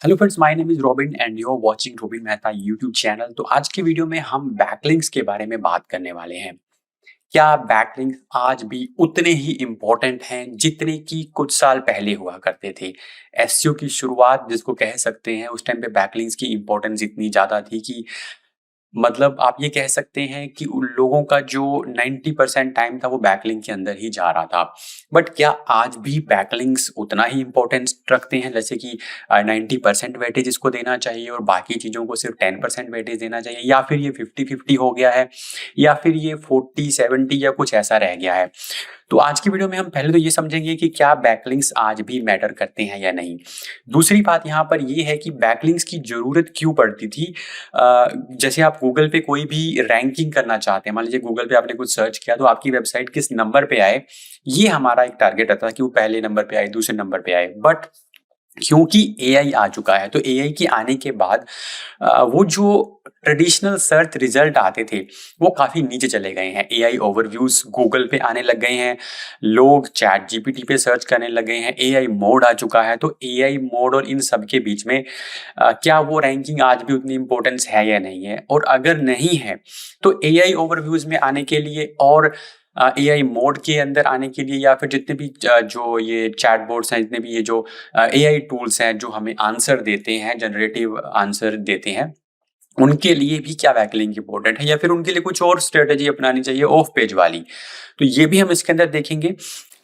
Hello friends, my name is Robin and you are watching Robin Mehta YouTube channel. तो आज की video में हम बैकलिंक्स के बारे में बात करने वाले हैं। क्या बैकलिंक्स आज भी उतने ही इम्पोर्टेंट हैं जितने कि कुछ साल पहले हुआ करते थे? एसईओ की शुरुआत जिसको कह सकते हैं, उस टाइम पे बैकलिंक्स की इम्पोर्टेंस इतनी ज़्यादा थी कि मतलब आप ये कह सकते हैं कि उन लोगों का जो 90% टाइम था वो बैकलिंक के अंदर ही जा रहा था। बट क्या आज भी बैकलिंक्स उतना ही इम्पोर्टेंस रखते हैं जैसे कि 90% वेटेज इसको देना चाहिए और बाकी चीज़ों को सिर्फ 10% वेटेज देना चाहिए, या फिर ये 50-50 हो गया है, या फिर ये 40-70 या कुछ ऐसा रह गया है? तो आज की वीडियो में हम पहले तो ये समझेंगे कि क्या बैकलिंक्स आज भी मैटर करते हैं या नहीं। दूसरी बात यहाँ पर ये है कि बैकलिंक्स की ज़रूरत क्यों पड़ती थी। जैसे आप गूगल पे कोई भी रैंकिंग करना चाहते हैं, मान लीजिए गूगल पे आपने कुछ सर्च किया तो आपकी वेबसाइट किस नंबर पे आए, ये हमारा एक टारगेट रहता है कि वो पहले नंबर पे आए, दूसरे नंबर पे आए। बट क्योंकि एआई आ चुका है, तो एआई के आने के बाद वो जो ट्रेडिशनल सर्च रिजल्ट आते थे वो काफ़ी नीचे चले गए हैं। एआई ओवरव्यूज गूगल पे आने लग गए हैं, लोग चैट जीपीटी पे सर्च करने लग गए हैं, एआई मोड आ चुका है। तो एआई मोड और इन सब के बीच में क्या वो रैंकिंग आज भी उतनी इंपॉर्टेंस है या नहीं है? और अगर नहीं है तो एआई ओवरव्यूज में आने के लिए और एआई मोड के अंदर आने के लिए, या फिर जितने भी जो ये चैटबॉट्स हैं, जितने भी ये जो एआई टूल्स हैं जो हमें आंसर देते हैं, जनरेटिव आंसर देते हैं, उनके लिए भी क्या बैकलिंक इंपॉर्टेंट है, या फिर उनके लिए कुछ और स्ट्रेटजी अपनानी चाहिए ऑफ पेज वाली? तो ये भी हम इसके अंदर देखेंगे।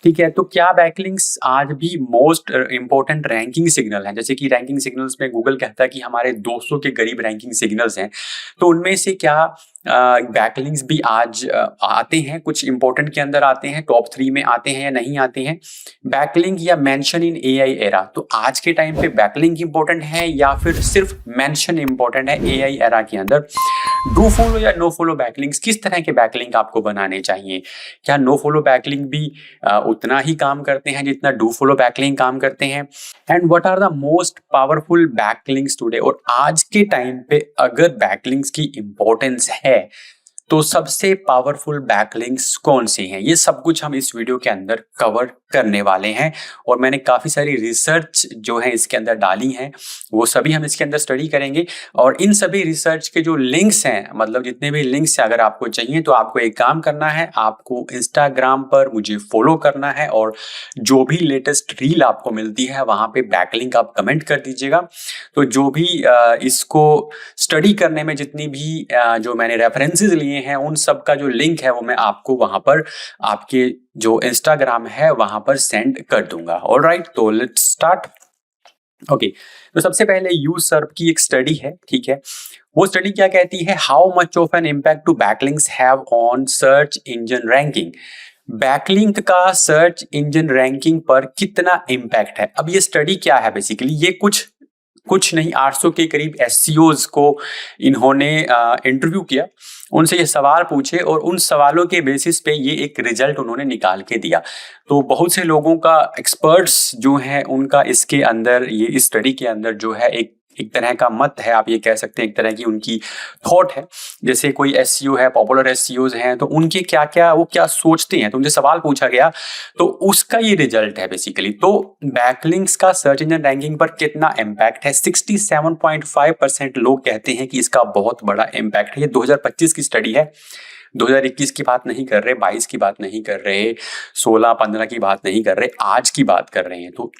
ठीक है, तो क्या बैकलिंक्स आज भी मोस्ट इंपॉर्टेंट रैंकिंग सिग्नल है? जैसे कि रैंकिंग सिग्नल्स में गूगल कहता है कि हमारे 200 के करीब रैंकिंग सिग्नल्स हैं, तो उनमें से क्या बैकलिंक्स भी आज आते हैं, कुछ इंपॉर्टेंट के अंदर आते हैं, टॉप 3 में आते हैं या नहीं आते हैं? बैकलिंक या मेंशन इन एआई एरा, तो आज के टाइम पे बैकलिंक इंपॉर्टेंट है या फिर सिर्फ मेंशन इंपॉर्टेंट है एआई एरा के अंदर? डू फॉलो या नो फॉलो बैकलिंक्स, किस तरह के बैकलिंक आपको बनाने चाहिए? क्या नो फॉलो बैकलिंक भी उतना ही काम करते हैं जितना डू फॉलो बैकलिंक काम करते हैं? And what are the most powerful backlinks today? और आज के टाइम पे अगर बैकलिंक्स की इंपॉर्टेंस है तो सबसे पावरफुल बैकलिंक्स कौन से हैं? ये सब कुछ हम इस वीडियो के अंदर कवर करने वाले हैं, और मैंने काफ़ी सारी रिसर्च जो है इसके अंदर डाली हैं, वो सभी हम इसके अंदर स्टडी करेंगे। और इन सभी रिसर्च के जो लिंक्स हैं, मतलब जितने भी लिंक्स हैं, अगर आपको चाहिए तो आपको एक काम करना है, आपको इंस्टाग्राम पर मुझे फॉलो करना है, और जो भी लेटेस्ट रील आपको मिलती है वहाँ पे बैकलिंक आप कमेंट कर दीजिएगा। तो जो भी इसको स्टडी करने में जितनी भी जो मैंने रेफरेंसेस लिए हैं, उन सब का जो लिंक है वो मैं आपको वहां पर आपके जो इंस्टाग्राम है वहां पर सेंड कर दूंगा। ऑलराइट, तो लेट्स स्टार्ट। ओके, तो सबसे पहले यूज सर्व की एक स्टडी है, ठीक है। वो स्टडी क्या कहती है? How much of an impact to backlinks have on search engine ranking. Backlink का सर्च इंजन रैंकिंग पर कितना इम्पैक्ट है? अब ये स्टडी क्या है? बेसिकली ये कुछ नहीं, 800 के करीब एससीओज को इन्होंने इंटरव्यू किया, उनसे ये सवाल पूछे और उन सवालों के बेसिस पे ये एक रिजल्ट उन्होंने निकाल के दिया। तो बहुत से लोगों का, एक्सपर्ट्स जो हैं, उनका इसके अंदर, ये इस स्टडी के अंदर जो है एक तरह का मत है, आप ये कह सकते हैं, एक तरह की उनकी थॉट है। जैसे कोई एसईओ है, पॉपुलर एसईओज हैं, तो उनके क्या क्या, वो क्या सोचते हैं, तो उनसे सवाल पूछा गया, तो उसका ये रिजल्ट है बेसिकली। तो बैकलिंक्स का सर्च इंजन रैंकिंग पर कितना इम्पैक्ट है? 67.5% लोग कहते हैं कि इसका बहुत बड़ा इम्पैक्ट है। ये 2025 की स्टडी है, 2021 की बात नहीं कर रहे, 22 की बात नहीं कर रहे, 16-15 की बात नहीं कर रहे, आज की बात कर रहे हैं। तो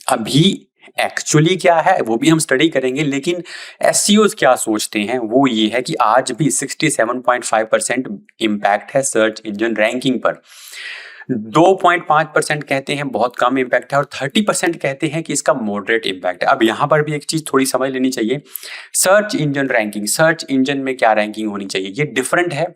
अभी एक्चुअली क्या है वो भी हम स्टडी करेंगे, लेकिन एसईओज क्या सोचते हैं वो ये है कि आज भी 67.5% इम्पैक्ट है सर्च इंजन रैंकिंग पर। 2.5% कहते हैं बहुत कम इम्पैक्ट है, और 30% कहते हैं कि इसका मॉडरेट इम्पैक्ट है। अब यहाँ पर भी एक चीज थोड़ी समझ लेनी चाहिए, search engine ranking, search engine में क्या रैंकिंग होनी चाहिए, ये डिफरेंट है।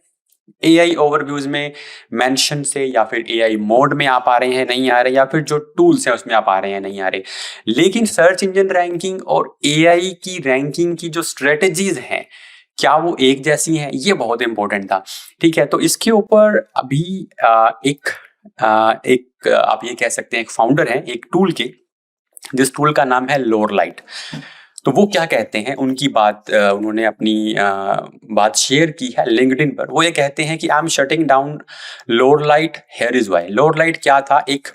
एआई ओवरव्यूज में मेंशन से, या फिर एआई मोड में आप आ रहे हैं, नहीं आ रहे, या फिर जो टूल्स हैं उसमें आप आ रहे हैं, नहीं आ रहे। लेकिन सर्च इंजन रैंकिंग और एआई की रैंकिंग की जो स्ट्रेटेजीज हैं, क्या वो एक जैसी हैं? ये बहुत इंपॉर्टेंट था, ठीक है। तो इसके ऊपर अभी एक आप ये कह सकते हैं, एक फाउंडर है एक टूल के, जिस टूल का नाम है लोरलाइट। तो वो क्या कहते हैं, उनकी बात, उन्होंने अपनी बात शेयर की है लिंक्डइन पर। वो ये कहते हैं कि I am shutting down Lorelight, here is why. Lorelight क्या था? एक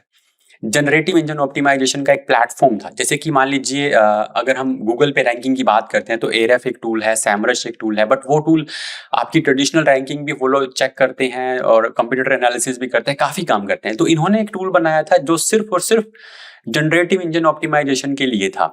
जनरेटिव इंजन ऑप्टिमाइजेशन का एक प्लेटफॉर्म था। जैसे कि मान लीजिए अगर हम गूगल पे रैंकिंग की बात करते हैं तो एरेफ एक टूल है, सैमरश एक टूल है, बट वो टूल आपकी ट्रेडिशनल रैंकिंग भी फॉलो चेक करते हैं और कंप्यूटर एनालिसिस भी करते हैं, काफी काम करते हैं। तो इन्होंने एक टूल बनाया था जो सिर्फ और सिर्फ जनरेटिव इंजन ऑप्टिमाइजेशन के लिए था।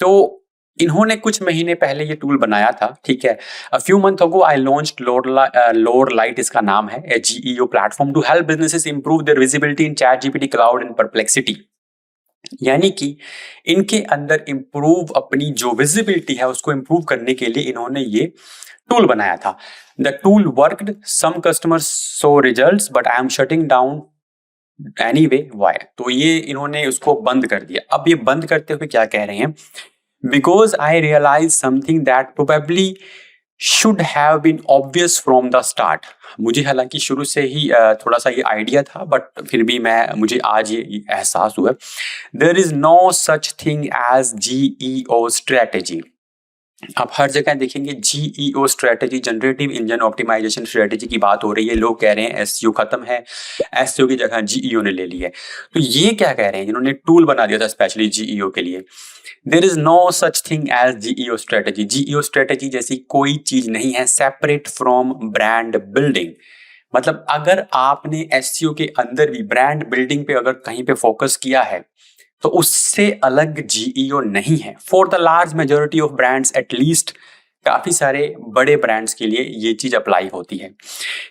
तो इन्होंने कुछ महीने पहले ये टूल बनाया था, ठीक है। A few month ago I launched Lorelight, इसका नाम है, a GEO platform to help businesses improve their visibility in ChatGPT Claude and Perplexity. यानी कि इनके अंदर इंप्रूव अपनी जो विजिबिलिटी है उसको इंप्रूव करने के लिए इन्होंने ये टूल बनाया था। The tool worked, some customers so results but I am shutting down anyway why. तो ये इन्होंने उसको बंद कर दिया। अब ये बंद करते हुए क्या कह रहे हैं, because I realize something that probably should have been obvious from the start. मुझे हालांकि शुरू से ही थोड़ा सा ये आइडिया था, बट फिर भी मुझे आज ये एहसास हुआ। There is no such thing as GEO strategy. आप हर जगह देखेंगे GEO strategy, generative engine optimization strategy की बात हो रही है। लोग कह रहे हैं एसईओ खत्म है, एसईओ की जगह जीईओ ने ले ली है। तो ये क्या कह रहे हैं, जिन्होंने टूल बना दिया था स्पेशली जीईओ के लिए, there is no such thing as GEO strategy. GEO strategy जैसी कोई चीज नहीं है सेपरेट फ्रॉम ब्रांड बिल्डिंग। मतलब अगर आपने एसईओ के अंदर भी ब्रांड बिल्डिंग पे अगर कहीं पे फोकस किया है तो उससे अलग जीईओ नहीं है। For the large majority of brands, at least काफी सारे बड़े ब्रांड्स के लिए ये चीज अप्लाई होती है।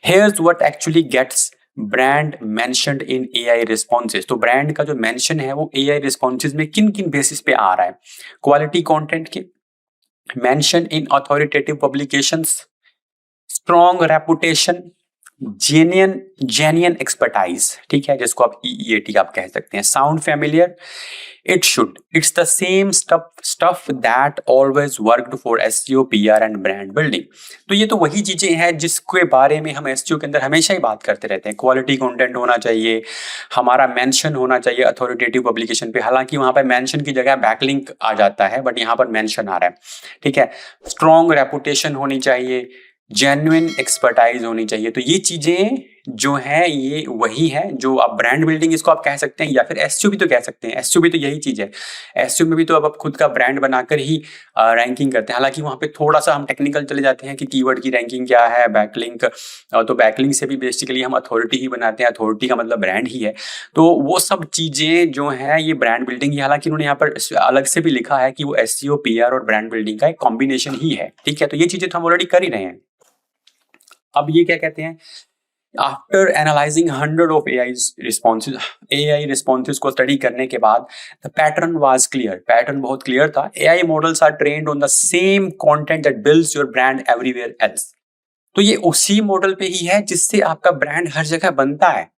Here's what actually gets brand mentioned in AI responses. तो ब्रांड का जो मेंशन है वो एआई रिस्पॉन्सेज में किन किन बेसिस पे आ रहा है, क्वालिटी कंटेंट के, mention in authoritative publications, strong reputation, genuine expertise, ठीक है, जिसको आप ईईएटी आप कह सकते हैं, sound familiar, it's the same stuff that always worked for SEO, PR and brand building. तो ये तो वही चीजें हैं जिसके बारे में हम एसईओ के अंदर हमेशा ही बात करते रहते हैं। क्वालिटी कंटेंट होना चाहिए, हमारा मेंशन होना चाहिए अथॉरिटेटिव पब्लिकेशन पे, हालांकि वहां पर मेंशन की जगह बैकलिंक आ जाता है, बट यहाँ पर मेंशन आ रहा है, ठीक है। स्ट्रॉन्ग रेपुटेशन होनी चाहिए, जेन्युइन एक्सपर्टाइज होनी चाहिए। तो ये चीजें जो है ये वही है जो आप ब्रांड बिल्डिंग इसको आप कह सकते हैं, या फिर एसईओ भी तो कह सकते हैं। एसईओ भी तो यही चीज है। एसईओ में भी तो अब आप खुद का ब्रांड बनाकर ही रैंकिंग करते हैं। हालांकि वहां पे थोड़ा सा हम टेक्निकल चले जाते हैं कि कीवर्ड की रैंकिंग क्या है, बैकलिंक, तो बैकलिंक से भी बेसिकली हम अथॉरिटी ही बनाते हैं। अथॉरिटी का मतलब ब्रांड ही है। तो वो सब चीजें जो है ये ब्रांड बिल्डिंग ही, हालांकि उन्होंने यहाँ पर अलग से भी लिखा है कि वो एसईओ, पीआर और ब्रांड बिल्डिंग का एक कॉम्बिनेशन ही है, ठीक है। तो ये चीजें तो हम ऑलरेडी कर ही रहे हैं। अब ये क्या कहते हैं, after analysing 100 of AI responses को स्टडी करने के बाद the pattern was clear. Pattern बहुत क्लियर था। AI models are trained on the same content that builds your brand everywhere else. तो ये उसी मॉडल पे ही है जिससे आपका ब्रांड हर जगह बनता है।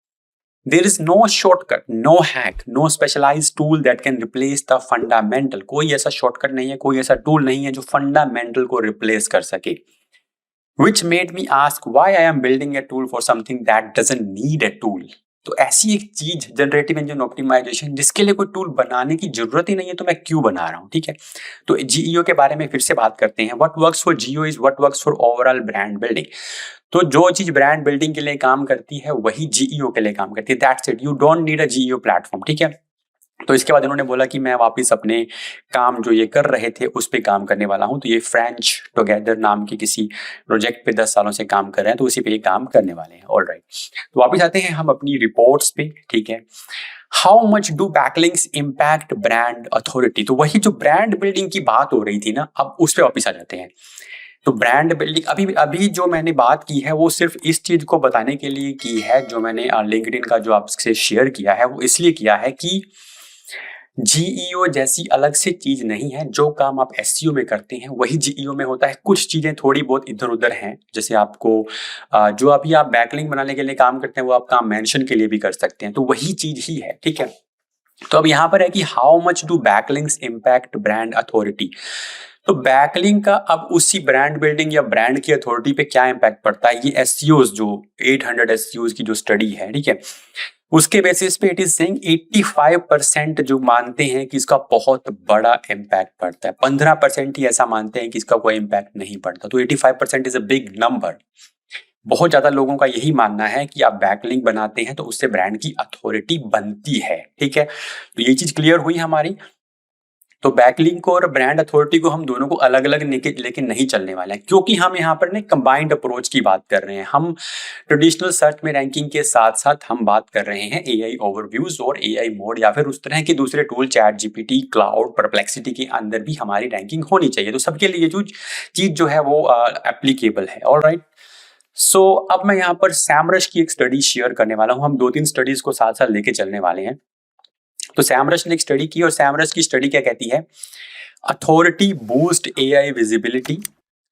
There is no shortcut, no hack, no specialised tool that can replace the fundamental. कोई ऐसा शॉर्टकट नहीं है, कोई ऐसा टूल नहीं है जो फंडामेंटल को रिप्लेस कर सके। Which made me ask why I am building a tool for something that doesn't need a tool। तो ऐसी एक चीज जनरेटिव इंजन ऑप्टिमाइजेशन जिसके लिए कोई टूल बनाने की जरूरत ही नहीं है, तो मैं क्यों बना रहा हूँ, ठीक है। तो जीईओ के बारे में फिर से बात करते हैं। What works for GEO is what works for overall brand building. तो जो चीज ब्रांड बिल्डिंग के लिए काम करती है वही जीईओ के लिए काम करती है। That's it, you don't need a GEO platform, ठीक है। तो इसके बाद इन्होंने बोला कि मैं वापस अपने काम जो ये कर रहे थे उस पे काम करने वाला हूं। तो ये फ्रेंच टुगेदर नाम की किसी प्रोजेक्ट पे 10 सालों से काम कर रहे हैं, तो उसी पे ये काम करने वाले हैं। ऑलराइट, तो वापस आते हैं हम अपनी रिपोर्ट्स पे, ठीक है। How much do backlinks impact brand authority. तो वही जो ब्रांड बिल्डिंग की बात हो रही थी ना, अब उस पे वापस आ जाते हैं। तो ब्रांड बिल्डिंग अभी जो मैंने बात की है वो सिर्फ इस चीज को बताने के लिए की है, जो मैंने लिंक्डइन का जो आपसे शेयर किया है वो इसलिए किया है कि जीईओ जैसी अलग से चीज नहीं है। जो काम आप एसईओ में करते हैं वही जीईओ में होता है। कुछ चीजें थोड़ी बहुत इधर उधर हैं, जैसे आपको जो अभी आप बैकलिंक बनाने के लिए काम करते हैं वो आप काम मेंशन के लिए भी कर सकते हैं, तो वही चीज ही है, ठीक है। तो अब यहाँ पर है कि how much do backlinks impact brand authority. तो बैकलिंक का अब उसी ब्रांड बिल्डिंग या ब्रांड की अथॉरिटी पे क्या इम्पैक्ट पड़ता है, ये एसईओज जो 800 एसईओज की जो स्टडी है, ठीक है, उसके बेसिस पे इट इज सेइंग 85% जो मानते हैं कि इसका बहुत बड़ा इम्पैक्ट पड़ता है। 15% ही ऐसा मानते हैं कि इसका कोई इम्पैक्ट नहीं पड़ता। तो 85% इज अ बिग नंबर। बहुत ज़्यादा लोगों का यही मानना है कि आप बैकलिंक बनाते हैं तो उससे ब्रांड की अथॉरिटी बनती है, ठीक है। तो ये चीज़ क्लियर हुई हमारी। तो बैकलिंक और ब्रांड अथॉरिटी को हम दोनों को अलग-अलग लेके नहीं चलने वाले हैं, क्योंकि हम यहाँ पर ना कंबाइंड अप्रोच की बात कर रहे हैं। हम ट्रेडिशनल सर्च में रैंकिंग के साथ-साथ हम बात कर रहे हैं एआई ओवरव्यूज और एआई मोड या फिर उस तरह के दूसरे tool, chat GPT, cloud, perplexity के अंदर भी हमारी रैंकिंग होनी चाहिए। तो सबके लिए जो चीज़ जो है वो एप्लीकेबल है। ऑलराइट। सो अब मैं यहाँ पर सैमरश की एक स्टडी शेयर करने वाला हूँ। हम 2-3 स्टडीज को साथ-साथ लेके चलने वाले हैं। तो सैमरश ने एक स्टडी की और सैमरश की स्टडी क्या कहती है? Authority boost AI visibility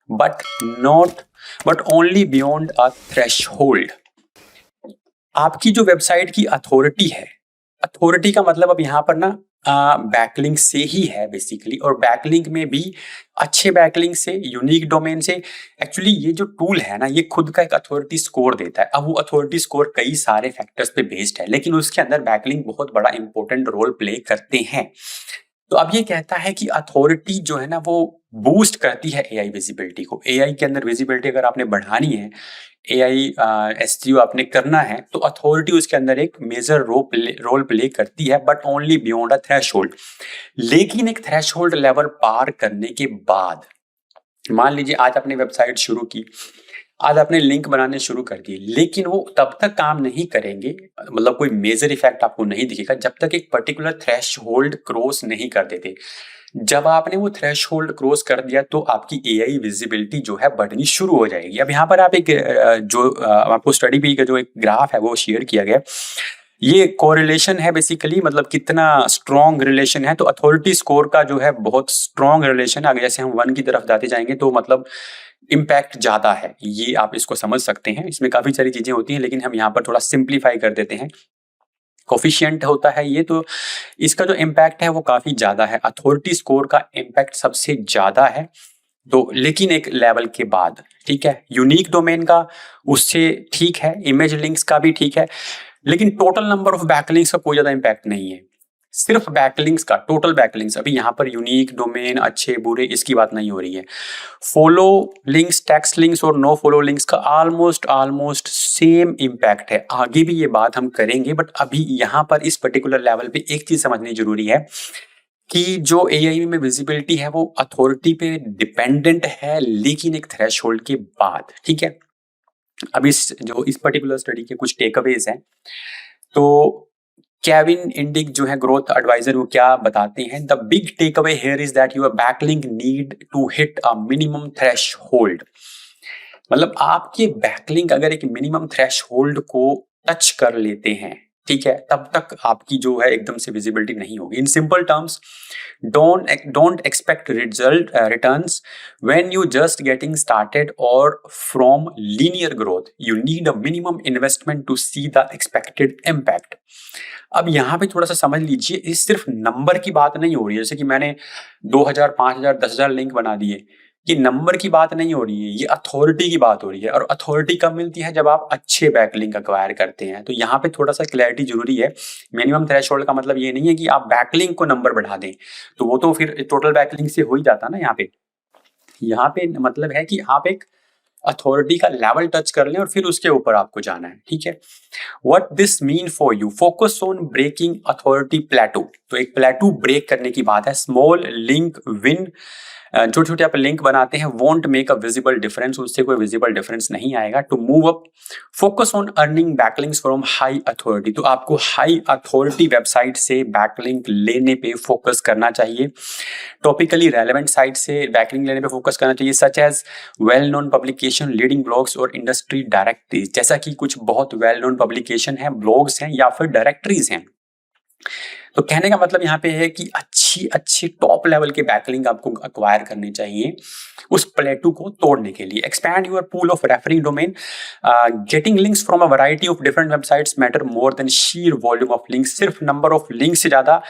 but only beyond a threshold. आपकी जो वेबसाइट की अथॉरिटी है, अथॉरिटी का मतलब अब यहाँ पर ना बैकलिंक से ही है बेसिकली, और बैकलिंक में भी अच्छे बैकलिंक से, यूनिक डोमेन से। एक्चुअली ये जो टूल है ना, ये खुद का एक अथॉरिटी स्कोर देता है। अब वो अथॉरिटी स्कोर कई सारे फैक्टर्स पे बेस्ड है, लेकिन उसके अंदर बैकलिंक बहुत बड़ा इंपॉर्टेंट रोल प्ले करते हैं। तो अब ये कहता है कि अथॉरिटी जो है ना वो बूस्ट करती है एआई विजिबिलिटी को। एआई के अंदर विजिबिलिटी अगर आपने बढ़ानी है, एआई एसईओ आपने करना है, तो अथॉरिटी उसके अंदर एक मेजर रोल प्ले करती है, but only beyond a threshold. लेकिन एक थ्रेशहोल्ड लेवल पार करने के बाद, मान लीजिए आज आपने वेबसाइट शुरू की, आज आपने लिंक बनाने शुरू कर दिए, लेकिन वो तब तक काम नहीं करेंगे, मतलब कोई मेजर इफेक्ट आपको नहीं दिखेगा जब तक एक पर्टिकुलर थ्रेशहोल्ड क्रॉस नहीं कर देते। जब आपने वो थ्रेशहोल्ड क्रॉस कर दिया तो आपकी एआई विजिबिलिटी जो है बढ़नी शुरू हो जाएगी। अब यहाँ पर आप एक आपको स्टडी भी का जो एक ग्राफ है वो शेयर किया गया। ये कोरिलेशन है बेसिकली, मतलब कितना स्ट्रॉन्ग रिलेशन है। तो अथॉरिटी स्कोर का जो है बहुत स्ट्रॉन्ग रिलेशन है। आगे जैसे हम 1 की तरफ जाते जाएंगे तो मतलब इम्पैक्ट ज्यादा है, ये आप इसको समझ सकते हैं। इसमें काफी सारी चीजें होती हैं, लेकिन हम यहाँ पर थोड़ा सिंप्लीफाई कर देते हैं। कोफिशिएंट होता है ये, तो इसका जो इम्पैक्ट है वो काफी ज्यादा है। अथॉरिटी स्कोर का इम्पैक्ट सबसे ज्यादा है, तो लेकिन एक लेवल के बाद, ठीक है। यूनिक डोमेन का उससे ठीक है, इमेज लिंक्स का भी ठीक है, लेकिन टोटल नंबर ऑफ बैकलिंक्स का कोई ज्यादा इम्पैक्ट नहीं है। सिर्फ बैकलिंक्स का, टोटल बैकलिंक्स, अभी यहाँ पर यूनिक डोमेन अच्छे बुरे इसकी बात नहीं हो रही है। फॉलो लिंक्स, टेक्स्ट लिंक्स और नो फॉलो लिंक्स का ऑलमोस्ट सेम इम्पैक्ट है। आगे भी ये बात हम करेंगे, बट अभी यहाँ पर इस पर्टिकुलर लेवल पे एक चीज समझनी जरूरी है कि जो एआई में विजिबिलिटी है वो अथॉरिटी पे डिपेंडेंट है, लेकिन एक थ्रेशहोल्ड के बाद, ठीक है। अब इस पर्टिकुलर स्टडी के कुछ टेकअवेज हैं। तो केविन इंडिक जो है ग्रोथ एडवाइजर, वो क्या बताते हैं? The big takeaway here is that your backlink need to hit a minimum threshold. मतलब आपके बैकलिंक अगर एक मिनिमम थ्रेशहोल्ड को टच कर लेते हैं, ठीक है, तब तक आपकी जो है एकदम से विजिबिलिटी नहीं होगी। In simple terms, don't expect returns when you just getting started or from linear growth. You need a minimum investment to see the expected impact. अब यहाँ पे थोड़ा सा समझ लीजिए, इस सिर्फ नंबर की बात नहीं हो रही है। जैसे कि मैंने 2000, 5000, 10,000 लिंक बना दिए, ये नंबर की बात नहीं हो रही है, ये अथॉरिटी की बात हो रही है। और अथॉरिटी कब मिलती है? जब आप अच्छे बैकलिंक अक्वायर करते हैं। तो यहाँ पे थोड़ा सा क्लैरिटी जरूरी है। मिनिमम थ्रेशहोल्ड का मतलब ये नहीं है कि आप बैकलिंक को नंबर बढ़ा दें, तो वो तो फिर टोटल बैकलिंक से हो ही जाता ना। यहाँ पे मतलब है कि आप एक अथॉरिटी का लेवल टच कर लें और फिर उसके ऊपर आपको जाना है, ठीक है। What this mean for you? Focus on breaking authority plateau. तो एक प्लेटू ब्रेक करने की बात है। स्मॉल लिंक विन, छोटे छोटे आप लिंक बनाते हैं, won't make a visible difference, उससे कोई विजिबल डिफरेंस नहीं आएगा। To move up, focus on earning backlinks from high authority. तो आपको हाई अथॉरिटी वेबसाइट से बैकलिंक लेने पे फोकस करना चाहिए। टॉपिकली रेलेवेंट साइट से बैकलिंक लेने पे फोकस करना चाहिए, such as well known publication, leading blogs और इंडस्ट्री डायरेक्टरीज। जैसा कि कुछ बहुत वेल नोन पब्लिकेशन है, ब्लॉग्स हैं या फिर डायरेक्टरीज हैं। तो कहने का मतलब यहाँ पे है कि अच्छी टॉप लेवल के बैकलिंक आपको अक्वायर करने चाहिए उस प्लेटू को तोड़ने के लिए। Expand your pool of referring domain, getting links from a variety of different websites matter more than sheer volume of links. सिर्फ नंबर ऑफ लिंक से ज्यादा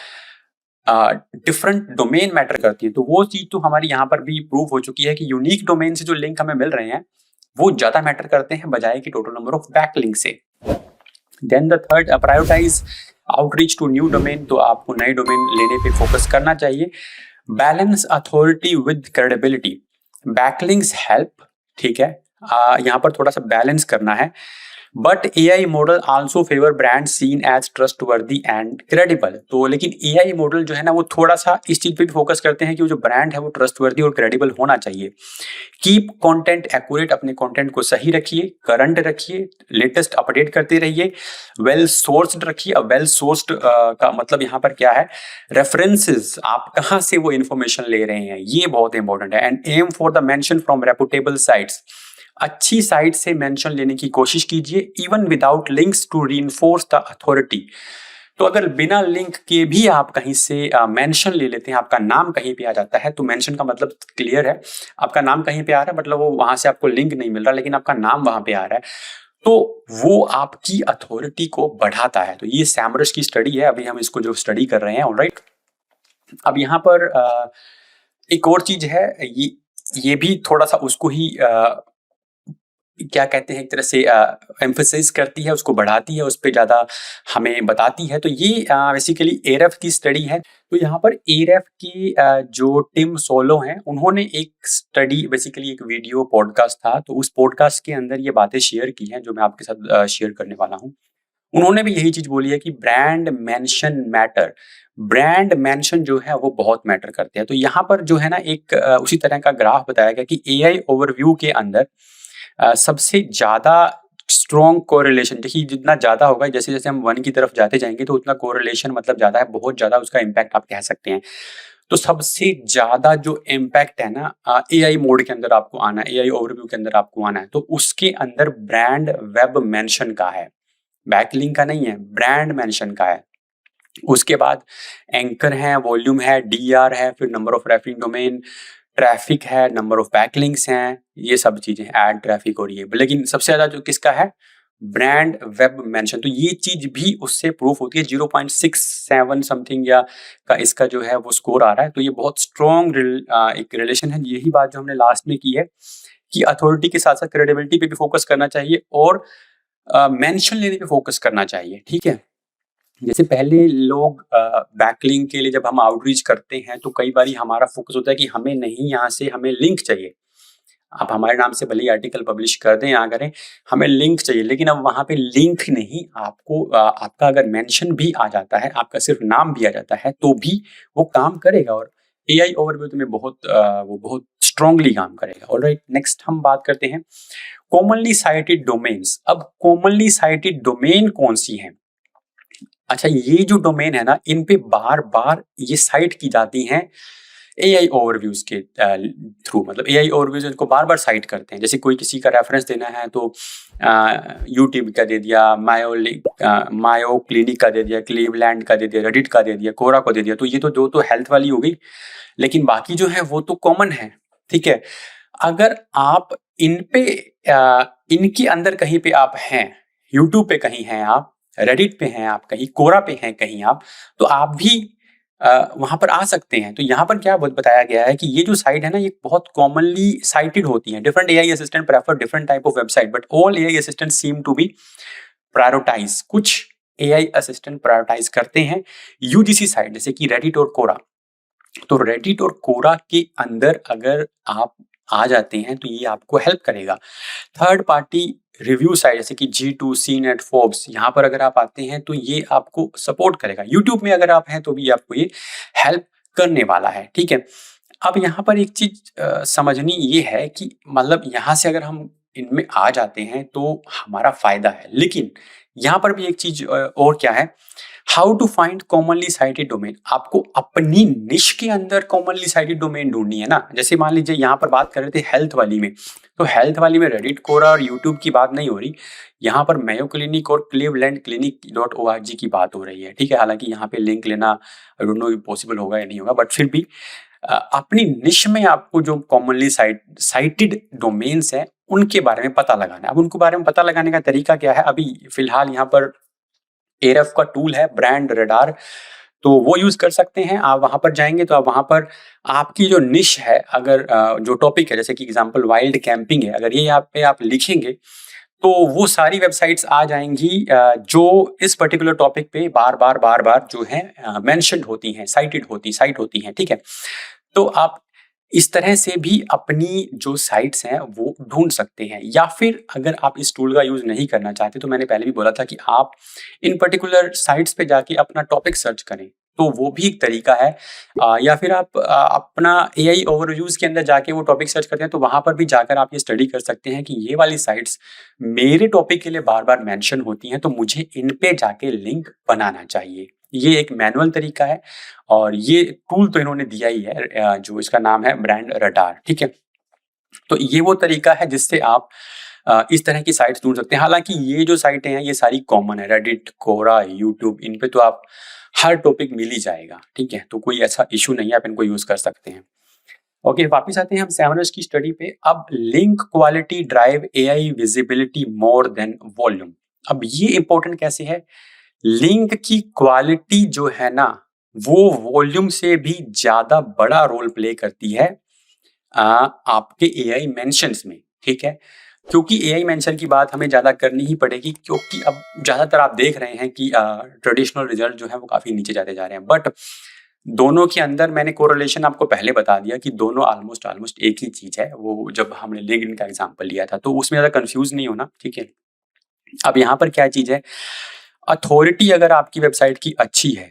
डिफरेंट डोमेन मैटर करती है। तो वो चीज तो हमारी यहाँ पर भी प्रूव हो चुकी है कि यूनिक डोमेन से जो लिंक हमें मिल रहे हैं वो ज्यादा मैटर करते हैं बजाय कि टोटल नंबर ऑफ बैकलिंक से। Then the third, prioritise outreach to new domain. तो आपको नए डोमेन लेने पे फोकस करना चाहिए। Balance authority with credibility, backlinks help, ठीक है, यहाँ पर थोड़ा सा बैलेंस करना है। But AI model also favour brand seen as trustworthy and credible. तो लेकिन एआई मॉडल जो है ना वो थोड़ा सा इस चीज पे भी फोकस करते हैं कि वो जो ब्रांड है वो ट्रस्टवर्दी और क्रेडिबल होना चाहिए। कीप कंटेंट एक्यूरेट, अपने कंटेंट को सही रखिए, करंट रखिए, लेटेस्ट अपडेट करते रहिए, वेल सोर्स्ड रखिए। अब वेल सोर्स्ड का मतलब यहाँ पर क्या है, रेफरेंसेस, आप कहाँ से वो इंफॉर्मेशन ले रहे हैं, ये बहुत इंपॉर्टेंट है। And aim for the mention from reputable sites, अच्छी साइट से मेंशन लेने की कोशिश कीजिए, even without links to reinforce the authority. तो अगर बिना लिंक के भी आप कहीं से मेंशन ले लेते हैं, आपका नाम कहीं पे आ जाता है, तो मेंशन का मतलब क्लियर है, आपका नाम कहीं पे आ रहा है, मतलब वो वहां से आपको लिंक नहीं मिल रहा लेकिन आपका नाम वहां पे आ रहा है, तो वो आपकी अथॉरिटी को बढ़ाता है। तो ये सैमरस की स्टडी है, अभी हम इसको जो स्टडी कर रहे हैं। ऑलराइट, अब यहाँ पर एक और चीज है, ये भी थोड़ा सा उसको ही क्या कहते हैं, एक तरह से एम्फसाइज करती है, उसको बढ़ाती है, उस पर ज़्यादा हमें बताती है। तो ये बेसिकली एरेफ की स्टडी है। तो यहाँ पर एरेफ की जो टिम सोलो हैं, उन्होंने एक स्टडी, बेसिकली एक वीडियो पॉडकास्ट था, तो उस पॉडकास्ट के अंदर ये बातें शेयर की हैं जो मैं आपके साथ शेयर करने वाला हूँ। उन्होंने भी यही चीज बोली है कि brand mention matter, brand mention जो है वो बहुत मैटर करते हैं। तो यहाँ पर जो है ना एक उसी तरह का ग्राफ बताया गया कि एआई ओवरव्यू के अंदर सबसे ज्यादा स्ट्रॉन्ग कोरिलेशन, देखिए जितना ज्यादा होगा, जैसे जैसे हम 1 की तरफ जाते जाएंगे तो उतना कोरिलेशन मतलब ज्यादा है, बहुत ज्यादा उसका इम्पैक्ट आप कह सकते हैं। तो सबसे ज्यादा जो इम्पैक्ट है ना एआई मोड के अंदर आपको आना है, एआई ओवरव्यू के अंदर आपको आना है, तो उसके अंदर ब्रांड वेब मेंशन का है, बैकलिंक का नहीं है, ब्रांड मेंशन का है। उसके बाद एंकर है, वॉल्यूम है, डीआर है, फिर number of referring domain, traffic है, नंबर ऑफ बैकलिंक्स हैं, ये सब चीजें, ऐड ट्रैफिक और ये, लेकिन सबसे ज्यादा जो किसका है, ब्रांड वेब मेंशन। तो ये चीज भी उससे प्रूफ होती है। 0.67 समथिंग या का इसका जो है वो स्कोर आ रहा है। तो ये बहुत स्ट्रॉन्ग एक रिलेशन है। यही बात जो हमने लास्ट में की है कि अथॉरिटी के साथ साथ क्रेडिबिलिटी पे भी फोकस करना चाहिए और मेंशन लेने पे फोकस करना चाहिए। ठीक है, जैसे पहले लोग बैकलिंक के लिए जब हम आउटरीच करते हैं तो कई बार हमारा फोकस होता है कि हमें नहीं, यहाँ से हमें लिंक चाहिए। आप हमारे नाम से भले ही आर्टिकल पब्लिश कर दें, यहाँ करें, हमें लिंक चाहिए। लेकिन अब वहां पे लिंक नहीं, आपको आपका अगर मेंशन भी आ जाता है, आपका सिर्फ नाम भी आ जाता है, तो भी वो काम करेगा और एआई ओवरव्यू में वो बहुत स्ट्रांगली काम करेगा। ऑलराइट, नेक्स्ट हम बात करते हैं कॉमनली साइटेड डोमेन्स। अब कॉमनली साइटेड डोमेन कौन सी है? अच्छा, ये जो डोमेन है ना, इन पे बार बार ये साइट की जाती हैं एआई ओवरव्यूज के थ्रू, मतलब एआई ओवरव्यूज इनको बार बार साइट करते हैं। जैसे कोई किसी का रेफरेंस देना है तो यूट्यूब का दे दिया, मायो क्लिनिक का दे दिया, क्लीवलैंड का दे दिया, रेडिट का दे दिया, कोरा को दे दिया। तो ये तो जो तो हेल्थ वाली हो गई, लेकिन बाकी जो है वो तो कॉमन है। ठीक है, अगर आप इन पे इनके अंदर कहीं पे आप हैं, यूट्यूब पे कहीं हैं आप, रेडिट पे हैं आप कहीं, कोरा पे हैं कहीं आप, तो आप भी वहां पर आ सकते हैं। तो यहाँ पर क्या बताया गया है कि ये जो साइट है ना, ये बहुत कॉमनली साइटेड होती है। Different AI assistant prefer different type of website, but all AI assistant seem to be prioritise. कुछ एआई असिस्टेंट प्रायोरिटाइज करते हैं यूजीसी साइट, जैसे कि रेडिट और कोरा। तो रेडिट और कोरा के अंदर अगर आप आ जाते हैं तो ये आपको हेल्प करेगा। थर्ड पार्टी रिव्यू साइट जैसे कि G2, CNET, फोर्ब्स, यहाँ पर अगर आप आते हैं तो ये आपको सपोर्ट करेगा। यूट्यूब में अगर आप हैं तो भी आपको ये हेल्प करने वाला है। ठीक है, अब यहाँ पर एक चीज समझनी ये है कि मतलब यहाँ से अगर हम इनमें आ जाते हैं तो हमारा फायदा है, लेकिन यहाँ पर भी एक चीज और क्या है, how to find commonly cited domain. आपको अपनी निश के अंदर कॉमनली साइटेड डोमेन ढूंढनी है ना। जैसे मान लीजिए यहाँ पर बात कर रहे थे हेल्थ वाली में, तो हेल्थ वाली में रेडिट, कोरा और यूट्यूब की बात नहीं हो रही, यहाँ पर मेयो क्लिनिक और क्लीवलैंड clinic.org की बात हो रही है। ठीक है, हालांकि यहाँ पे लिंक लेना आई डोंट नो पॉसिबल होगा या नहीं होगा, बट फिर भी अपनी निश में आपको जो कॉमनली साइटेड डोमेन्स हैं उनके बारे में पता लगाना है। अब उनको बारे में पता लगाने का तरीका क्या है, अभी फिलहाल यहाँ पर एरफ का टूल है ब्रांड रडार, तो वो यूज कर सकते हैं। आप वहां पर जाएंगे तो आप वहां पर आपकी जो निश है, अगर जो टॉपिक है, जैसे कि एग्जांपल वाइल्ड कैंपिंग है, अगर ये यहाँ पे आप लिखेंगे तो वो सारी वेबसाइट्स आ जाएंगी जो इस पर्टिकुलर टॉपिक पे बार बार जो है मेंशन्ड होती हैं, साइट होती हैं। ठीक है, तो आप इस तरह से भी अपनी जो साइट्स हैं वो ढूँढ सकते हैं। या फिर अगर आप इस टूल का यूज़ नहीं करना चाहते, तो मैंने पहले भी बोला था कि आप इन पर्टिकुलर साइट्स पे जाके अपना टॉपिक सर्च करें, तो वो भी एक तरीका है। या फिर आप अपना एआई ओवरव्यूज़ के अंदर जाके वो टॉपिक सर्च करते हैं, तो वहाँ पर भी जाकर आप ये स्टडी कर सकते हैं कि ये वाली साइट्स मेरे टॉपिक के लिए बार-बार मेंशन होती हैं, तो मुझे इन पे जाके लिंक बनाना चाहिए। ये एक मैनुअल तरीका है और ये टूल तो इन्होंने दिया ही है, जो इसका नाम है ब्रांड रडार, ठीक है? तो ये वो तरीका है जिससे आप इस तरह की साइट्स ढूँढ सकते हैं। हालाँकि ये जो साइटें हैं ये सारी कॉमन है, रेडिट, कोरा, यूट्यूब, इन पे तो आप हर टॉपिक मिल ही जाएगा, ठीक है? तो कोई ऐसा इश्यू नहीं है, आप इनको यूज़ कर सकते हैं। ओके, वापस आते हैं हम सेमिनार्स की स्टडी पे। अब link quality drive AI visibility more than volume. अब ये इंपॉर्टेंट कैसे है? लिंक की क्वालिटी जो है ना, वो वॉल्यूम से भी ज़्यादा बड़ा रोल प्ले करती है आपके एआई मेंशन्स में, ठीक है? क्योंकि एआई मेंशन की बात हमें ज़्यादा करनी ही पड़ेगी, क्योंकि अब ज़्यादातर आप देख रहे हैं कि ट्रेडिशनल रिजल्ट जो है वो काफ़ी नीचे जाते जा रहे हैं। बट दोनों के अंदर मैंने कोरिलेशन आपको पहले बता दिया कि दोनों ऑलमोस्ट ऑलमोस्ट एक ही चीज़ है। वो जब हमने लिंक्डइन का एग्ज़ाम्पल लिया था, तो उसमें ज़्यादा कन्फ्यूज़ नहीं होना, ठीक है? अब यहाँ पर क्या चीज़ है, अथॉरिटी अगर आपकी वेबसाइट की अच्छी है,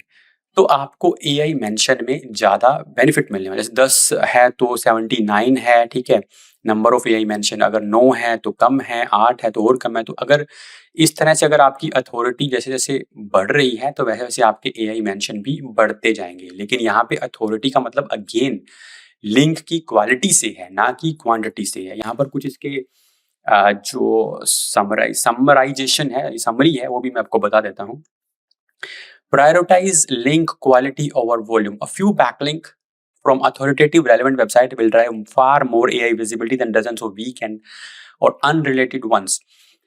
तो आपको एआई मेंशन में ज़्यादा बेनिफिट मिलने वाला है। जैसे 10 है तो 79 है, ठीक है? नंबर ऑफ एआई मेंशन अगर 9 है तो कम है, 8 है तो और कम है। तो अगर इस तरह से अगर आपकी अथॉरिटी जैसे-जैसे बढ़ रही है, तो वैसे-वैसे आपके एआई मेंशन भी बढ़ते जाएँगे। लेकिन यहाँ पे अथॉरिटी का मतलब अगेन लिंक की क्वालिटी से है, ना कि क्वांटिटी से है। यहाँ पर कुछ इसके जो समराइज़ेशन है, समरी है, वो भी मैं आपको बता देता हूँ। Prioritize link quality over volume. A few backlink from authoritative relevant website will drive far more AI visibility than dozens of weak and or unrelated ones.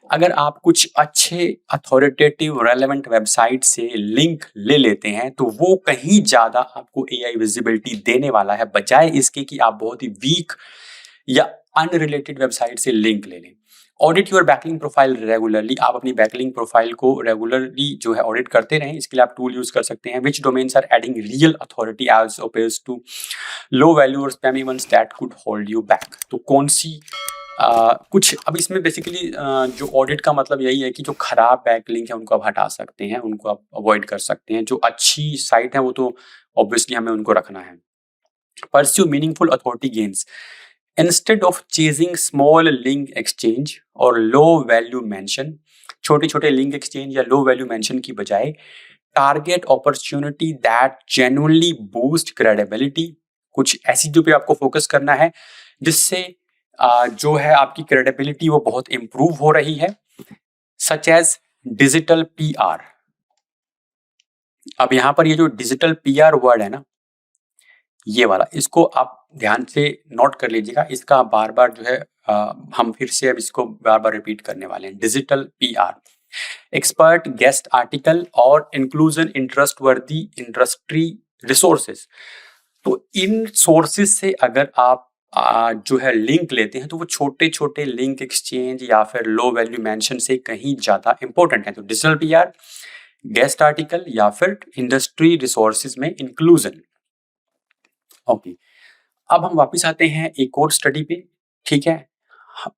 अगर आप कुछ अच्छे अथॉरिटेटिव रेलेवेंट वेबसाइट से लिंक ले लेते हैं, तो वो कहीं ज़्यादा आपको एआई विजिबिलिटी देने वाला है, बजाय इसके कि आप बहुत ही वीक या अनरिलेटेड वेबसाइट से लिंक ले लें। Audit your backlink profile regularly. आप अपनी बैकलिंक प्रोफाइल को रेगुलरली जो है ऑडिट करते रहें। इसके लिए आप टूल यूज कर सकते हैं। Which domains are adding real authority as appears too low value और spammy ones that could hold you back. तो कौन सी कुछ अब इसमें बेसिकली जो ऑडिट का मतलब यही है कि जो खराब बैकलिंक है उनको आप हटा सकते हैं, उनको आप अवॉइड कर सकते हैं। जो अच्छी साइट है वो तो ऑब्वियसली हमें उनको रखना है। Pursue meaningful authority gains. Instead of chasing small link exchange और लो वैल्यू मेंशन, छोटे छोटे लिंक एक्सचेंज या लो वैल्यू मेंशन की बजाय target opportunity that genuinely boost credibility. कुछ ऐसी जो पे आपको फोकस करना है जिससे जो है आपकी क्रेडिबिलिटी वो बहुत इंप्रूव हो रही है, सच एज डिजिटल पीआर। अब यहाँ पर ये जो डिजिटल पीआर वर्ड है ना, ये वाला, इसको आप ध्यान से नोट कर लीजिएगा। इसका बार बार जो है हम फिर से अब इसको बार बार रिपीट करने वाले हैं। Digital PR, expert guest article और इंक्लूजन इंटरेस्ट वर्दी इंडस्ट्री रिसोर्सेज। तो इन सोर्सेज से अगर आप जो है लिंक लेते हैं, तो वो छोटे छोटे लिंक एक्सचेंज या फिर लो वैल्यू मेंशन से कहीं ज्यादा इंपॉर्टेंट है। तो डिजिटल पीआर, गेस्ट आर्टिकल या फिर इंडस्ट्री रिसोर्सेज में इंक्लूजन। ओके, अब हम वापस आते हैं एक और स्टडी पे, ठीक है?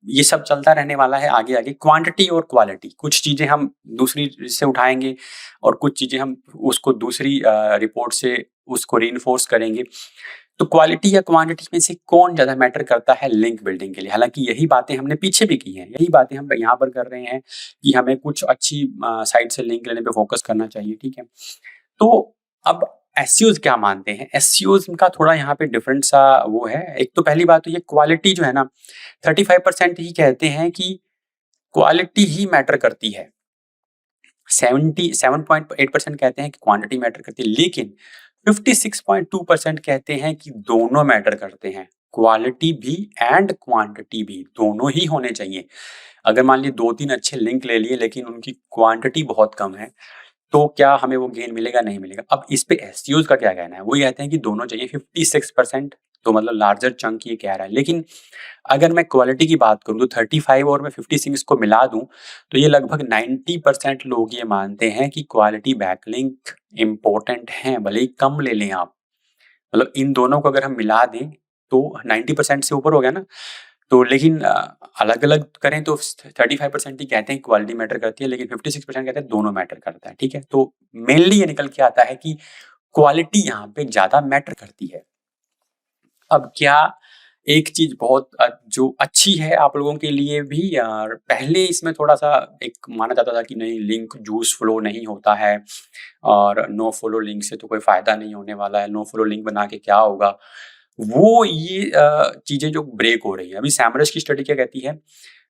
ये सब चलता रहने वाला है आगे आगे। क्वांटिटी और क्वालिटी, कुछ चीजें हम दूसरी से उठाएंगे और कुछ चीजें हम उसको दूसरी रिपोर्ट से उसको रीइंफोर्स करेंगे। तो क्वालिटी या क्वांटिटी में से कौन ज्यादा मैटर करता है लिंक बिल्डिंग के लिए? हालांकि यही बातें हमने पीछे भी की हैं, यही बातें हम यहाँ पर कर रहे हैं कि हमें कुछ अच्छी साइट से लिंक लेने पे फोकस करना चाहिए, ठीक है? तो अब एसईओज क्या मानते हैं? एसईओज का थोड़ा यहाँ पे डिफरेंट सा वो है। एक तो पहली बात तो ये क्वालिटी जो है ना, 35% ही कहते हैं कि क्वालिटी ही मैटर करती है। 77.8% कहते हैं कि क्वांटिटी मैटर करती है, लेकिन 56.2% कहते हैं कि दोनों मैटर करते हैं। क्वालिटी भी एंड क्वांटिटी भी, दोनों ही होने चाहिए। अगर मान लीजिए 2-3 अच्छे लिंक ले लिए लेकिन उनकी क्वांटिटी बहुत कम है, तो क्या हमें वो गेन मिलेगा? नहीं मिलेगा। अब इस पे एसईओज का क्या कहना है? वो कहते हैं कि दोनों चाहिए। 56%, तो मतलब लार्जर चंक ये कह रहा है। लेकिन अगर मैं क्वालिटी की बात करूँ तो 35 और मैं 56 को मिला दूं, तो ये लगभग 90% लोग ये मानते हैं कि क्वालिटी बैकलिंक इंपॉर्टेंट है, भले ही कम ले लें आप। मतलब इन दोनों को अगर हम मिला दें तो 90% से ऊपर हो गया ना। तो लेकिन अलग अलग करें तो 35% ही कहते हैं क्वालिटी मैटर करती है, लेकिन 56% कहते हैं दोनों मैटर करता है। ठीक है, तो मेनली ये निकल के आता है कि क्वालिटी यहाँ पे ज्यादा मैटर करती है। अब क्या एक चीज बहुत जो अच्छी है आप लोगों के लिए भी, पहले इसमें थोड़ा सा एक माना जाता था कि नहीं, लिंक जूस फ्लो नहीं होता है और नो फॉलो लिंक से तो कोई फायदा नहीं होने वाला है, नो फॉलो लिंक बना के क्या होगा। वो ये चीजें जो ब्रेक हो रही है अभी, सैमरस की स्टडी क्या कहती है,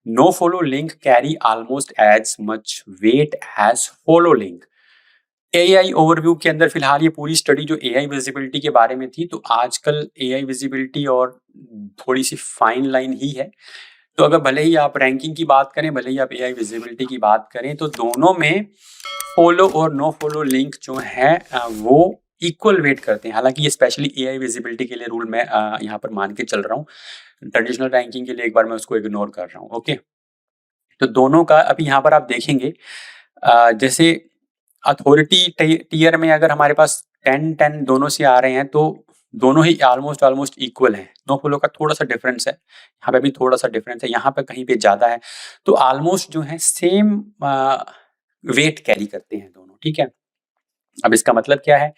no follow link carry almost as much weight as follow link. AI overview के अंदर फिलहाल ये पूरी स्टडी जो एआई विजिबिलिटी के बारे में थी, तो आजकल एआई विजिबिलिटी और थोड़ी सी फाइन लाइन ही है। तो अगर भले ही आप रैंकिंग की बात करें, भले ही आप एआई विजिबिलिटी की बात करें, तो दोनों में फॉलो और नो फॉलो लिंक जो है वो इक्वल वेट करते हैं। हालांकि ये स्पेशली एआई विजिबिलिटी के लिए रूल मैं यहाँ पर मान के चल रहा हूँ, ट्रेडिशनल रैंकिंग के लिए एक बार मैं उसको इग्नोर कर रहा हूँ। ओके, तो दोनों का अभी यहाँ पर आप देखेंगे, जैसे अथॉरिटी टीयर में अगर हमारे पास 10-10 दोनों से आ रहे हैं, तो दोनों ही ऑलमोस्ट ऑलमोस्ट इक्वल हैं। नो फॉलो का थोड़ा सा डिफरेंस है, यहाँ पे भी थोड़ा सा डिफरेंस है, यहाँ पे कहीं पे ज्यादा है, तो ऑलमोस्ट जो है सेम वेट कैरी करते हैं दोनों। ठीक है, अब इसका मतलब क्या है,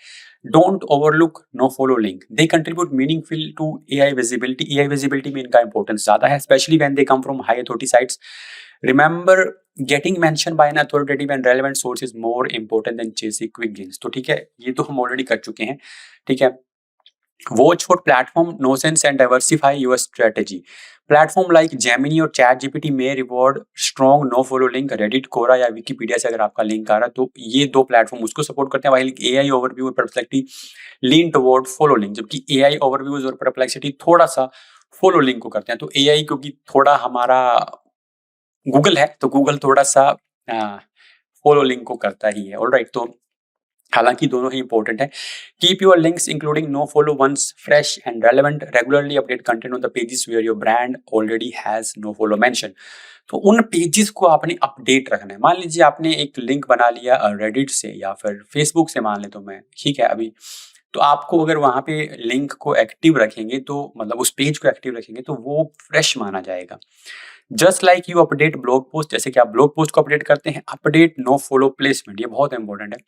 don't overlook no follow link, they contribute meaningful to AI visibility. AI visibility में इनका इंपॉर्टेंस ज्यादा है, specially when they come from high authority sites. Remember, getting mention by an authoritative and relevant source is more important than chasing quick gains. तो ठीक है, ये तो हम ऑलरेडी कर चुके हैं। ठीक है, watch for platform nuances and diversify your strategy. Platform like Gemini और चैट जीपीटी में reward strong no follow link. Reddit, Quora या विकीपीडिया से अगर आपका लिंक आ रहा है तो ये दो प्लेटफॉर्म उसको सपोर्ट करते हैं, वाइल एआई ओवरव्यू और परप्लेक्सिटी लीन टुवर्ड फॉलो लिंक, जबकि एआई ओवरव्यूज और परप्लेक्सिटी थोड़ा सा फॉलो लिंक को करते हैं। तो एआई क्योंकि थोड़ा हमारा गूगल है, तो गूगल थोड़ा सा फॉलो लिंक को करता ही है। ऑलराइट, तो हालांकि दोनों ही इंपॉर्टेंट है। Keep your links including no follow ones fresh and relevant. Regularly update content on the pages where your brand already has no follow mention. तो उन पेजेस को आपने अपडेट रखना है। मान लीजिए आपने एक लिंक बना लिया रेडिट से या फिर फेसबुक से, मान ले तो मैं, ठीक है अभी, तो आपको अगर वहां पे लिंक को एक्टिव रखेंगे, तो मतलब उस पेज को एक्टिव रखेंगे, तो वो फ्रेश माना जाएगा। Just like you update blog post, जैसे कि आप ब्लॉग पोस्ट को अपडेट करते हैं, अपडेट नो फॉलो प्लेसमेंट, ये बहुत इंपॉर्टेंट है।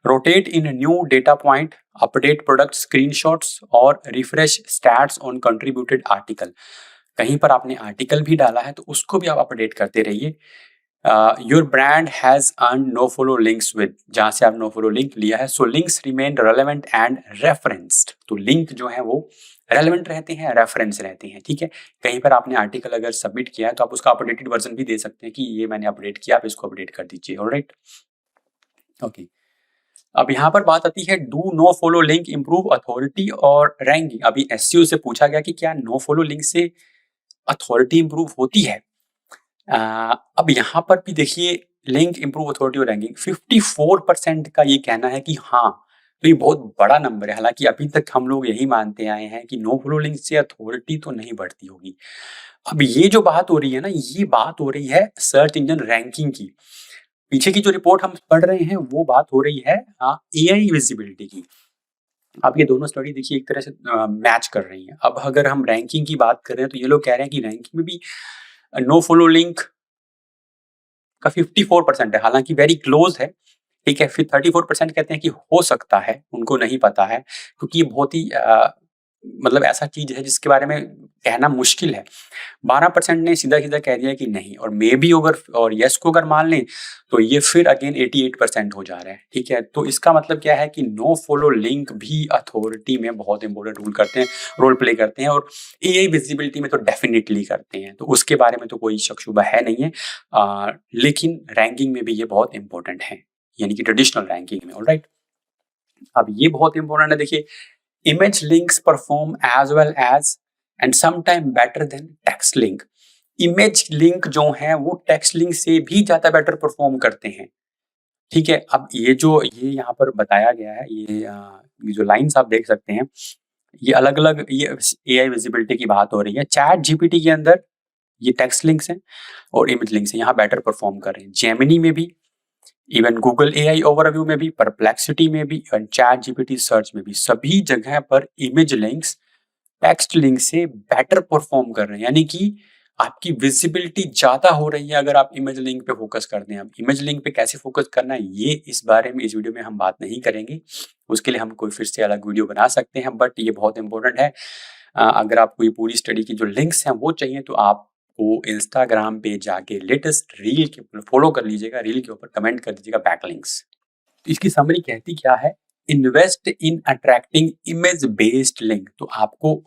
Rotate in new data point, update product screenshots और refresh stats on contributed article. कहीं पर आपने आर्टिकल भी डाला है तो उसको भी आप अपडेट करते रहिए। Your brand has earn no follow links with, जहां से आप नो फॉलो लिंक लिया है, so links remain relevant and referenced. तो लिंक जो है वो रेलेवेंट रहते हैं, रेफरेंस रहते हैं। ठीक है, कहीं पर आपने आर्टिकल अगर सबमिट किया है तो आप उसका अपडेटेड वर्जन भी दे सकते हैं कि ये मैंने अपडेट किया, आप इसको अपडेट कर दीजिए। Alright, okay. अब यहाँ पर बात आती है, do no follow link improve authority और रैंकिंग। अभी एसईओ से पूछा गया कि क्या नो फॉलो लिंक से अथॉरिटी इंप्रूव होती है। अब यहाँ पर भी देखिए, लिंक इंप्रूव अथॉरिटी और रैंकिंग, 54% का ये कहना है कि हाँ। तो ये बहुत बड़ा नंबर है। हालांकि अभी तक हम लोग यही मानते आए हैं कि नो फॉलो लिंक से अथॉरिटी तो नहीं बढ़ती होगी। अब ये जो बात हो रही है ना, ये बात हो रही है सर्च इंजन रैंकिंग की। पीछे की जो रिपोर्ट हम पढ़ रहे हैं वो बात हो रही है एआई विजिबिलिटी की। अब ये दोनों स्टडी देखिए एक तरह से मैच कर रही हैं। अब अगर हम रैंकिंग की बात कर रहे हैं तो ये लोग कह रहे हैं कि रैंकिंग में भी नो फॉलो लिंक का 54% है, हालांकि वेरी क्लोज है। ठीक है, फिर 34% कहते हैं कि हो सकता है, उनको नहीं पता है, क्योंकि ये बहुत ही मतलब ऐसा चीज है जिसके बारे में कहना मुश्किल है। 12% ने सीधा सीधा कह दिया कि नहीं, और मे बी अगर और यस को अगर मान लें तो ये फिर अगेन 88% हो जा रहा है। ठीक है, तो इसका मतलब क्या है कि नो फॉलो लिंक भी अथॉरिटी में बहुत इंपॉर्टेंट रोल प्ले करते हैं, और एआई विजिबिलिटी में तो डेफिनेटली करते हैं। तो उसके बारे में तो कोई शक शुबा है नहीं है, लेकिन रैंकिंग में भी ये बहुत इंपॉर्टेंट है, यानी कि ट्रेडिशनल रैंकिंग में। ऑलराइट, अब ये बहुत इंपॉर्टेंट है। देखिए, image links perform as well as and sometime better than text link। Image link जो है वो टेक्स्ट लिंक से भी ज्यादा बेटर परफॉर्म करते हैं। ठीक है, अब ये यहाँ पर बताया गया है, ये जो लाइंस आप देख सकते हैं, ये अलग अलग, ये एआई विजिबिलिटी की बात हो रही है। चैट जीपीटी के अंदर ये टेक्स्ट लिंक्स हैं और इमेज लिंक्स हैं, यहाँ बेटर परफॉर्म कर रहे हैं। जेमिनी में भी, इवन गूगल एआई ओवरव्यू में भी, परप्लेक्सिटी में भी, चैट जीपीटी सर्च में भी, सभी जगह पर इमेज लिंक्स टेक्स्ट लिंक से बेटर परफॉर्म कर रहे हैं, यानी कि आपकी विजिबिलिटी ज़्यादा हो रही है अगर आप इमेज लिंक पे फोकस करते हैं। अब इमेज लिंक पे कैसे फोकस करना है ये इस बारे में इस वीडियो में हम बात नहीं करेंगे, उसके लिए हम कोई फिर से अलग वीडियो बना सकते हैं, बट ये बहुत इंपॉर्टेंट है। अगर आपको ये पूरी स्टडी की जो लिंक्स हैं वो चाहिए तो आपको इंस्टाग्राम पे जाके लेटेस्ट रील के ऊपर फॉलो कर लीजिएगा, रील के ऊपर कमेंट कर दीजिएगा बैकलिंक्स। तो इसकी समरी कहती क्या है, invest in attracting image based link. तो आपको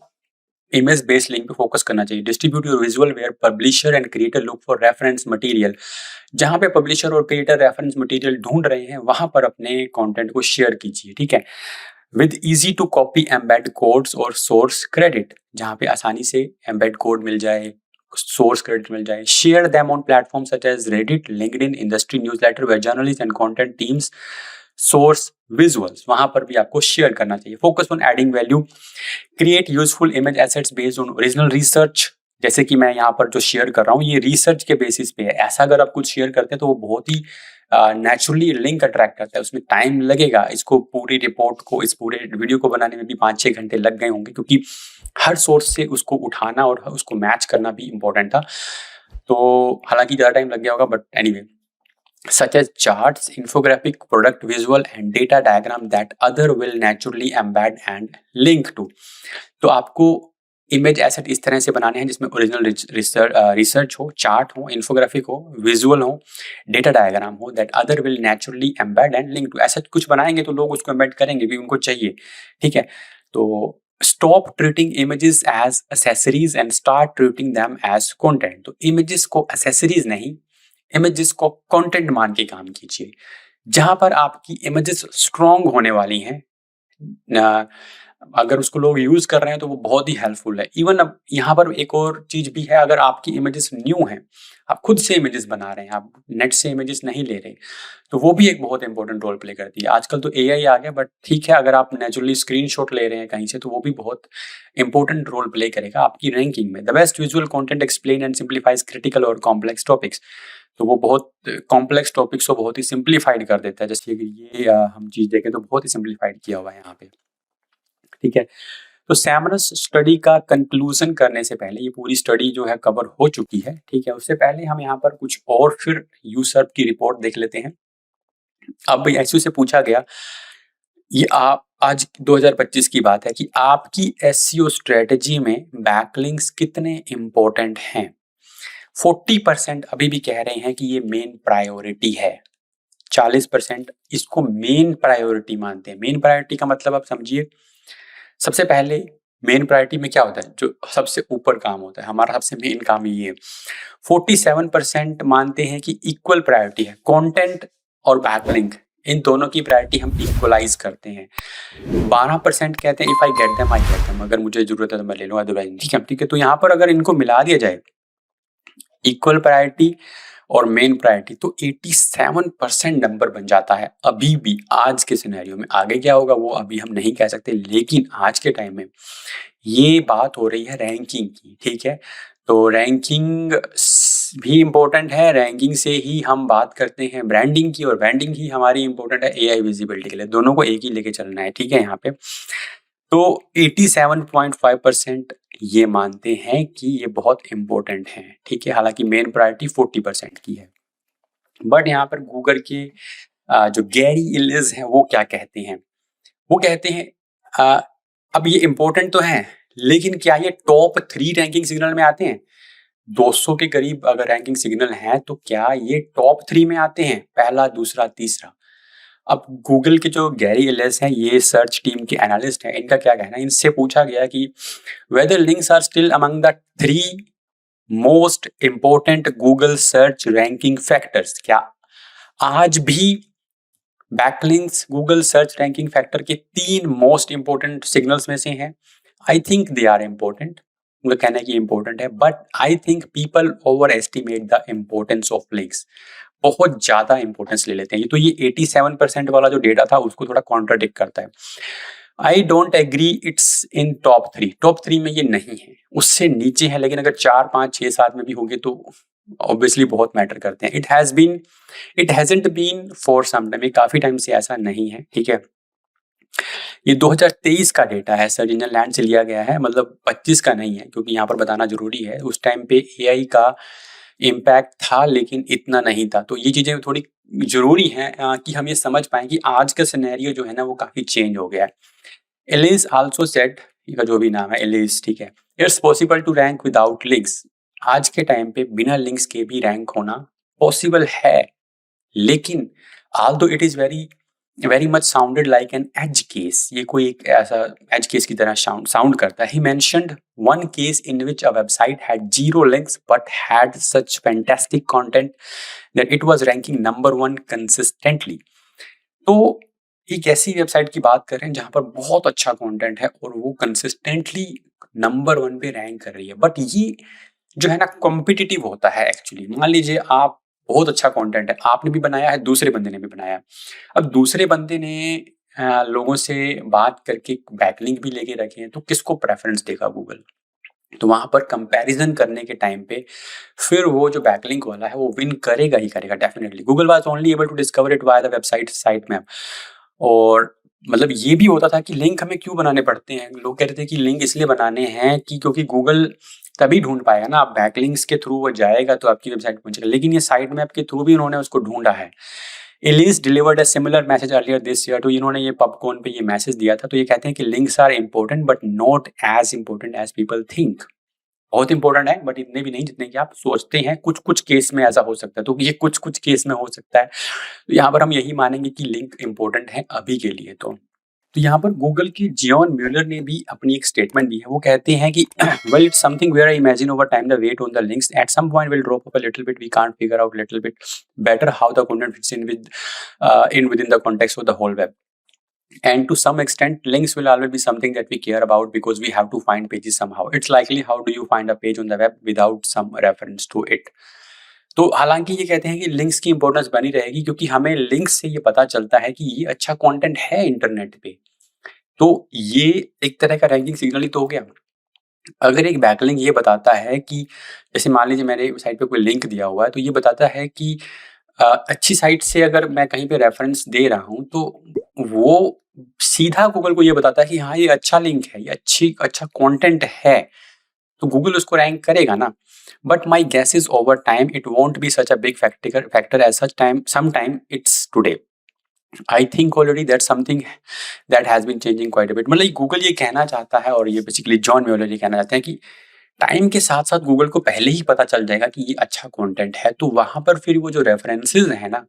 इमेज बेस्ड लिंक पे फोकस करना चाहिए। Distribute your visual where publisher and creator look for reference material. जहां पे पब्लिशर और क्रिएटर रेफरेंस मटेरियल ढूंढ रहे हैं वहां पर अपने कंटेंट को शेयर कीजिए, ठीक है। With easy to copy embed codes और सोर्स क्रेडिट, जहां पे आसानी से एम्बेड कोड मिल जाए, सोर्स क्रेडिट मिल जाए। Share them on platform such as Reddit, LinkedIn, industry newsletter where journalist and content teams source visuals, वहां पर भी आपको शेयर करना चाहिए। Focus on adding value, create useful image assets based on original research. जैसे कि मैं यहाँ पर जो शेयर कर रहा हूँ ये रिसर्च के बेसिस पे है। ऐसा अगर आप कुछ शेयर करते हैं तो वो बहुत ही नेचुरली लिंक अट्रैक्ट करता है, उसमें टाइम लगेगा। इसको पूरी रिपोर्ट को, इस पूरे वीडियो को बनाने में भी 5-6 घंटे लग गए होंगे, क्योंकि हर सोर्स से उसको उठाना और उसको मैच करना भी इम्पोर्टेंट था। तो हालांकि ज़्यादा टाइम लग गया होगा, but anyway, such as charts, infographic, product visual and data diagram that other will naturally embed and link to। तो आपको इमेज एसेट इस तरह से बनाने हैं जिसमें ओरिजिनल रिसर्च हो, चार्ट हो, इन्फोग्राफिक हो, विजुअल हो, डेटा डायग्राम हो, that other will naturally embed and link to. ऐसा कुछ बनाएंगे तो लोग उसको एम्बेड करेंगे क्योंकि उनको चाहिए, ठीक है। तो stop treating images as accessories and start treating them as content. तो इमेजेस को एसेसरीज नहीं, इमेजेस को कंटेंट मान के काम कीजिए। जहां पर आपकी इमेजेस स्ट्रॉन्ग होने वाली हैं, अगर उसको लोग यूज कर रहे हैं तो वो बहुत ही हेल्पफुल है। इवन अब यहाँ पर एक और चीज भी है, अगर आपकी इमेजेस न्यू हैं, आप खुद से इमेजेस बना रहे हैं, आप नेट से इमेजेस नहीं ले रहे, तो वो भी एक बहुत इंपॉर्टेंट रोल प्ले करती है। आजकल तो एआई आ गया, बट ठीक है, अगर आप नेचुरली स्क्रीनशॉट ले रहे हैं कहीं से तो वो भी बहुत इंपॉर्टेंट रोल प्ले करेगा आपकी रैंकिंग में। The best visual content explain and simplifies critical और कॉम्प्लेक्स टॉपिक्स। तो वो बहुत कॉम्प्लेक्स टॉपिक्स को बहुत ही सिंप्लीफाइड कर देता है। जैसे कि ये हम चीज देखें तो बहुत ही सिंप्लीफाइड किया हुआ है यहाँ पे, ठीक है। तो सैमरस स्टडी का कंक्लूजन करने से पहले, ये पूरी स्टडी जो है कवर हो चुकी है, ठीक है, उससे पहले हम यहाँ पर कुछ और फिर यूसर्व की रिपोर्ट देख लेते हैं। अब एसयू से पूछा गया, ये आप आज 2025 की बात है, कि आपकी एसईओ स्ट्रेटजी में बैकलिंक्स कितने इंपॉर्टेंट हैं। 40% अभी भी कह रहे हैं कि ये मेन प्रायोरिटी है, 40% इसको मेन प्रायोरिटी मानते हैं। मेन प्रायोरिटी का मतलब आप समझिए, सबसे पहले मेन प्रायोरिटी में क्या होता है, जो सबसे ऊपर काम होता है, हमारा सबसे मेन काम ये है। 47% मानते हैं कि इक्वल प्रायोरिटी है, कंटेंट और बैकलिंक इन दोनों की प्रायोरिटी हम इक्वलाइज करते हैं। 12% कहते हैं if I get them I get them, अगर मुझे जरूरत है तो मैं ले लूंगा, अदरवाइज ठीक है, ठीक है। तो यहाँ पर अगर इनको मिला दिया जाए, इक्वल प्रायोरिटी और मेन प्रायोरिटी, तो 87% नंबर बन जाता है अभी भी आज के सिनेरियो में। आगे क्या होगा वो अभी हम नहीं कह सकते, लेकिन आज के टाइम में ये बात हो रही है रैंकिंग की, ठीक है। तो रैंकिंग भी इम्पोर्टेंट है, रैंकिंग से ही हम बात करते हैं ब्रांडिंग की, और ब्रांडिंग ही हमारी इम्पोर्टेंट है एआई विजिबिलिटी के लिए। दोनों को एक ही लेके चलना है, ठीक है। यहाँ पे तो 87.5% ये मानते हैं कि ये बहुत इंपॉर्टेंट है, ठीक है। हालांकि मेन प्रायोरिटी 40% की है। बट यहाँ पर गूगल के जो गैरी इलिस हैं वो क्या कहते हैं, वो कहते हैं अब ये इंपॉर्टेंट तो है, लेकिन क्या ये टॉप 3 रैंकिंग सिग्नल में आते हैं। 200 के करीब अगर रैंकिंग सिग्नल है तो क्या ये टॉप 3 में आते हैं, पहला, दूसरा, तीसरा। अब गूगल के जो गैरी इलिस हैं, ये सर्च टीम के एनालिस्ट हैं, इनका क्या कहना है, इनसे पूछा गया कि whether links are still among the 3 most important Google search ranking factors. क्या आज भी backlinks Google search ranking factor के 3 मोस्ट इंपॉर्टेंट सिग्नल्स में से हैं। I think they are important, उनका कहना है कि इंपॉर्टेंट है, but I think people overestimate the importance of links. बहुत ज्यादा इंपॉर्टेंस ले लेते हैं। तो ये 87% वाला जो डेटा था उसको थोड़ा कॉन्ट्राडिक्ट करता है। I don't agree it's in top 3। Top 3 में ये नहीं है, उससे नीचे है, लेकिन अगर 4, 5, 6, 7 में भी होंगे तो ऑब्वियसली बहुत मैटर करते हैं। It hasn't been for some time, काफी टाइम से ऐसा नहीं है, ठीक है। ये 2023 का डेटा है, सर्च इंजन लैंड से लिया गया है, मतलब 25 का नहीं है, क्योंकि यहाँ पर बताना जरूरी है उस टाइम पे एआई का इम्पैक्ट था लेकिन इतना नहीं था। तो ये चीजें थोड़ी जरूरी हैं कि हम ये समझ पाएं कि आज का सिनेरियो जो है ना वो काफी चेंज हो गया है। एलिस आल्सो सेड, का जो भी नाम है एलिस, ठीक है, it's possible to rank without links. आज के टाइम पे बिना लिंक्स के भी रैंक होना पॉसिबल है, लेकिन although it is very much sounded like an edge case, ये कोई एक ऐसा edge case की तरह sound करता है। He mentioned one case in which a website had 0 links but had such fantastic content that it was ranking number 1 consistently। तो एक ऐसी वेबसाइट की बात कर रहे हैं जहां पर बहुत अच्छा कंटेंट है और वो कंसिस्टेंटली नंबर 1 पे रैंक कर रही है। बट ये जो है ना कॉम्पिटिटिव होता है एक्चुअली। मान लीजिए आप बहुत अच्छा कंटेंट है, आपने भी बनाया है, दूसरे बंदे ने भी बनाया है। अब दूसरे बंदे ने लोगों से बात करके बैकलिंक भी लेके रखे हैं, तो किसको प्रेफरेंस देगा गूगल? तो वहां पर कंपैरिजन करने के टाइम पे फिर वो जो बैकलिंक वाला है वो विन करेगा ही करेगा definitely. Google was only able to discover it via the website sitemap. और मतलब ये भी होता था कि लिंक हमें क्यों बनाने पड़ते हैं, लोग कहते थे कि लिंक इसलिए बनाने हैं कि क्योंकि गूगल तभी ढूंढ पाएगा ना, आप बैकलिंक्स के थ्रू वो जाएगा तो आपकी वेबसाइट पहुंचेगा। लेकिन ये साइट मैप के थ्रू भी उन्होंने उसको ढूंढा है। Illyes delivered a similar message earlier this year, तो इन्होंने ये पॉपकॉर्न पे ये मैसेज दिया था। तो ये कहते हैं कि links are important but not as important as people think. बहुत इंपॉर्टेंट है बट इतने भी नहीं जितने कि आप सोचते हैं। कुछ कुछ केस में ऐसा हो सकता है, तो ये कुछ कुछ केस में हो सकता है। तो यहाँ पर हम यही मानेंगे कि लिंक इंपॉर्टेंट है अभी के लिए। तो यहाँ पर गूगल की जियोन म्यूलर ने भी अपनी एक स्टेटमेंट दी है। वो कहते हैं कि well it's something where I imagine over time the weight on the links at some point will drop up a little bit, we can't figure out little bit better how the content fits in with in the context of the whole web. And to some extent, links will always be something that we care about because we have to find pages somehow. It's likely how do you find a page on the web without some reference to it. तो हालांकि ये कहते हैं कि links की importance बनी रहेगी क्योंकि हमें लिंक्स से ये पता चलता है कि ये अच्छा कंटेंट है इंटरनेट पे। तो ये एक तरह का रैंकिंग सिग्नल ही तो हो गया। अगर एक बैकलिंक ये बताता है कि जैसे मान लीजिए मेरे साइट पे कोई लिंक दिया हुआ है, तो ये बताता है कि अच्छी साइट से अगर मैं कहीं पे रेफरेंस दे रहा हूँ तो वो सीधा गूगल को ये बताता है कि हाँ ये अच्छा लिंक है, ये अच्छा कंटेंट है, तो गूगल उसको रैंक करेगा ना। But my guess is over time it won't be such a big factor as such time some time it's today. I think already that something that has been changing quite a bit. मतलब गूगल ये कहना चाहता है और ये basically John Muller ये कहना चाहते हैं कि टाइम के साथ साथ गूगल को पहले ही पता चल जाएगा कि ये अच्छा कंटेंट है, तो वहां पर फिर वो जो रेफरेंसेस है ना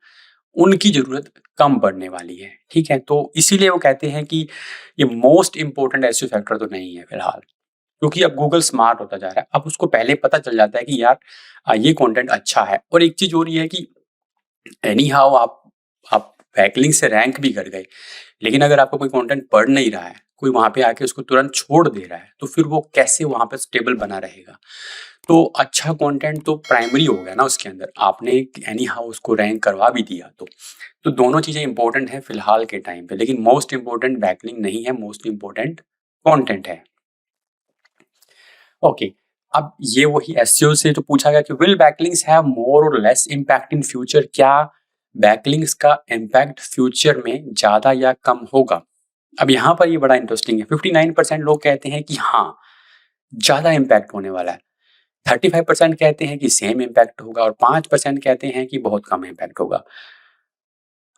उनकी जरूरत कम पड़ने वाली है। ठीक है, तो इसीलिए वो कहते हैं कि ये मोस्ट इंपॉर्टेंट ऐसे फैक्टर तो नहीं है फिलहाल, क्योंकि अब गूगल स्मार्ट होता जा रहा है। अब उसको पहले पता चल जाता है कि यार ये कंटेंट अच्छा है। और एक चीज और ये है कि एनी हाउ आप बैकलिंक से रैंक भी कर गए, लेकिन अगर आपका कोई कंटेंट पढ़ नहीं रहा है, कोई वहां पे आके उसको तुरंत छोड़ दे रहा है, तो फिर वो कैसे वहां पे स्टेबल बना रहेगा? तो अच्छा कंटेंट तो प्राइमरी हो गया ना उसके अंदर, आपने एनी हाउ उसको रैंक करवा भी दिया। तो दोनों चीजें इंपॉर्टेंट है फिलहाल के टाइम पे, लेकिन मोस्ट इंपॉर्टेंट बैकलिंक नहीं है, मोस्ट इंपॉर्टेंट कंटेंट है। ओके, अब ये वही एसईओ से जो पूछा गया कि विल बैकलिंक्स हैव मोर और लेस इंपैक्ट इन फ्यूचर, क्या बैकलिंक्स का इम्पैक्ट फ्यूचर में ज्यादा या कम होगा? अब यहाँ पर ये बड़ा इंटरेस्टिंग है। 59% लोग कहते हैं कि हाँ ज्यादा इम्पैक्ट होने वाला है, 35% कहते हैं कि सेम इम्पैक्ट होगा और 5% कहते हैं कि बहुत कम इम्पैक्ट होगा।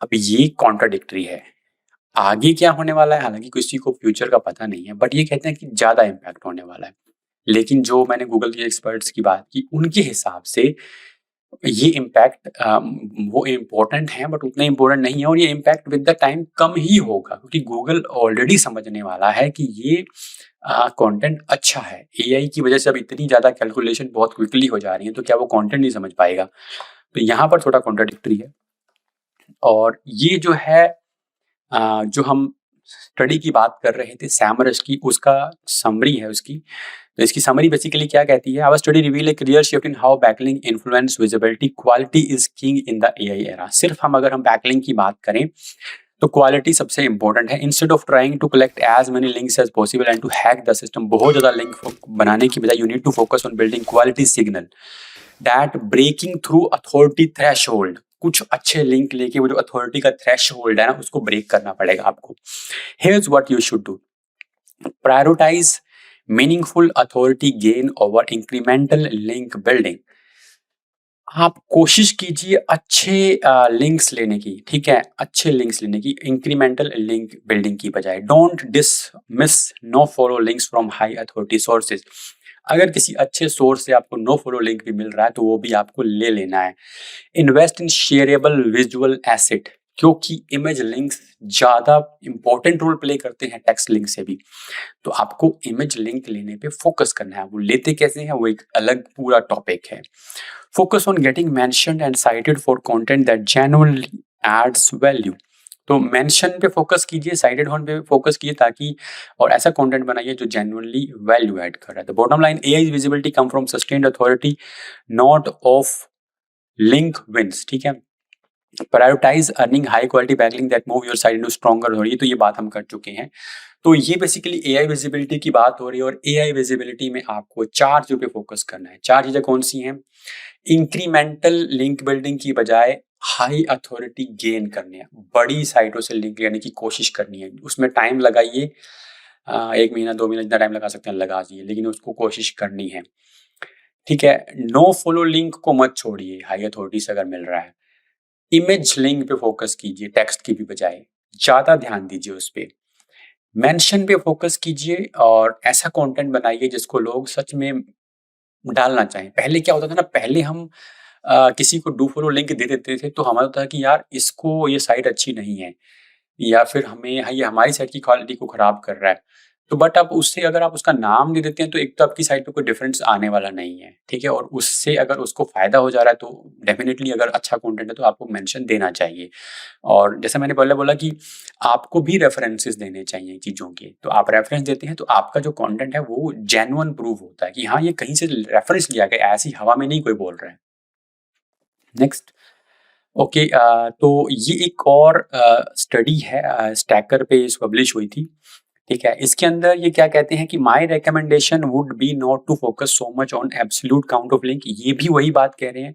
अब ये कॉन्ट्राडिक्टरी है। आगे क्या होने वाला है हालांकि किसी को फ्यूचर का पता नहीं है, बट ये कहते हैं कि ज्यादा इम्पैक्ट होने वाला है। लेकिन जो मैंने गूगल के एक्सपर्ट्स की बात की उनके हिसाब से ये इम्पैक्ट वो इम्पोर्टेंट है बट उतना इम्पोर्टेंट नहीं है, और ये इम्पैक्ट विद द टाइम कम ही होगा क्योंकि गूगल ऑलरेडी समझने वाला है कि ये कंटेंट अच्छा है। एआई की वजह से अब इतनी ज़्यादा कैलकुलेशन बहुत क्विकली हो जा रही है, तो क्या वो कंटेंट नहीं समझ पाएगा? तो यहाँ पर थोड़ा कॉन्ट्राडिक्टरी है। और ये जो है जो हम स्टडी की बात कर रहे थे सैमरस की, उसका समरी है उसकी। तो इसकी समरी बेसिकली क्या कहती है? Our study reveal a clear shift in how backlink influence visibility, quality is king in the AI era. सिर्फ हम अगर हम बैकलिंक की बात करें तो क्वालिटी सबसे इंपॉर्टेंट है। Instead of trying to collect as many links as possible and to hack the system, बहुत ज्यादा लिंक बनाने की बजाय you need to focus on building quality signal that breaking through authority threshold. कुछ अच्छे link लेके वो जो अथॉरिटी का थ्रेशहोल्ड है ना उसको ब्रेक करना पड़ेगा आपको। Here's what you should do, prioritise meaningful authority gain over incremental link building. आप कोशिश कीजिए अच्छे लिंक्स लेने की, ठीक है, अच्छे लिंक्स लेने की इंक्रीमेंटल लिंक बिल्डिंग की बजाय। Don't dismiss no follow links from high authority sources. अगर किसी अच्छे सोर्स से आपको नो फॉलो लिंक भी मिल रहा है तो वो भी आपको ले लेना है। इन्वेस्ट इन शेयरेबल विजुअल एसेट, क्योंकि इमेज लिंक्स ज़्यादा इंपॉर्टेंट रोल प्ले करते हैं टेक्स्ट लिंक से भी। तो आपको इमेज लिंक लेने पे फोकस करना है। वो लेते कैसे हैं वो एक अलग पूरा टॉपिक है। Focus on getting mentioned and cited for content that genuinely adds value. तो मेंशन पे फोकस कीजिए, साइटेड होने पे फोकस कीजिए, ताकि और ऐसा कंटेंट बनाइए जो जेन्युइनली वैल्यू ऐड कर रहा है। The bottom line, AI visibility come from sustained authority not of link wins, ठीक है। Prioritise earning high quality backlink that move your site into stronger. हो रही है तो ये बात हम कर चुके हैं। तो ये बेसिकली एआई विजिबिलिटी की बात हो रही है और एआई विजिबिलिटी में आपको 4 चीजों पे फोकस करना है। 4 चीजें कौन सी हैं? इंक्रीमेंटल लिंक बिल्डिंग की बजाय हाई अथॉरिटी गेन करने हैं, बड़ी साइटों से लिंक लेने की कोशिश करनी है। उसमें टाइम लगाइए, 1 महीना 2 महीना जितना टाइम लगा सकते हैं लगा दीजिए, लेकिन उसको कोशिश करनी है, ठीक है। नो फॉलो लिंक को मत छोड़िए हाई अथॉरिटी से अगर मिल रहा है। इमेज लिंक पे फोकस कीजिए टेक्स्ट की भी बजाय, ज्यादा ध्यान दीजिए उस पे। मेंशन पे फोकस कीजिए और ऐसा कंटेंट बनाइए जिसको लोग सच में डालना चाहें। पहले क्या होता था ना, पहले हम किसी को डू फॉलो लिंक दे देते थे तो हमारा होता था कि यार इसको ये साइट अच्छी नहीं है या फिर हमें ये हमारी साइट की क्वालिटी को खराब कर रहा है। तो बट अब उससे अगर आप उसका नाम दे देते हैं तो एक तो आपकी साइट पे कोई डिफरेंस आने वाला नहीं है, ठीक है। और उससे अगर उसको फायदा हो जा रहा है तो डेफिनेटली अगर अच्छा कंटेंट है तो आपको मेंशन देना चाहिए। और जैसा मैंने पहले बोला कि आपको भी रेफरेंसेस देने चाहिए चीज़ों के। तो आप रेफरेंस देते हैं तो आपका जो कंटेंट है वो जेन्युइन प्रूव होता है कि हाँ ये कहीं से रेफरेंस लिया गया, ऐसी हवा में नहीं कोई बोल रहा है। नेक्स्ट, ओके, तो ये एक और स्टडी है, स्टैकर पे पब्लिश हुई थी, ठीक है। इसके अंदर ये क्या कहते हैं कि my recommendation would be not to focus so much on absolute count of link. ये भी वही बात कह रहे हैं,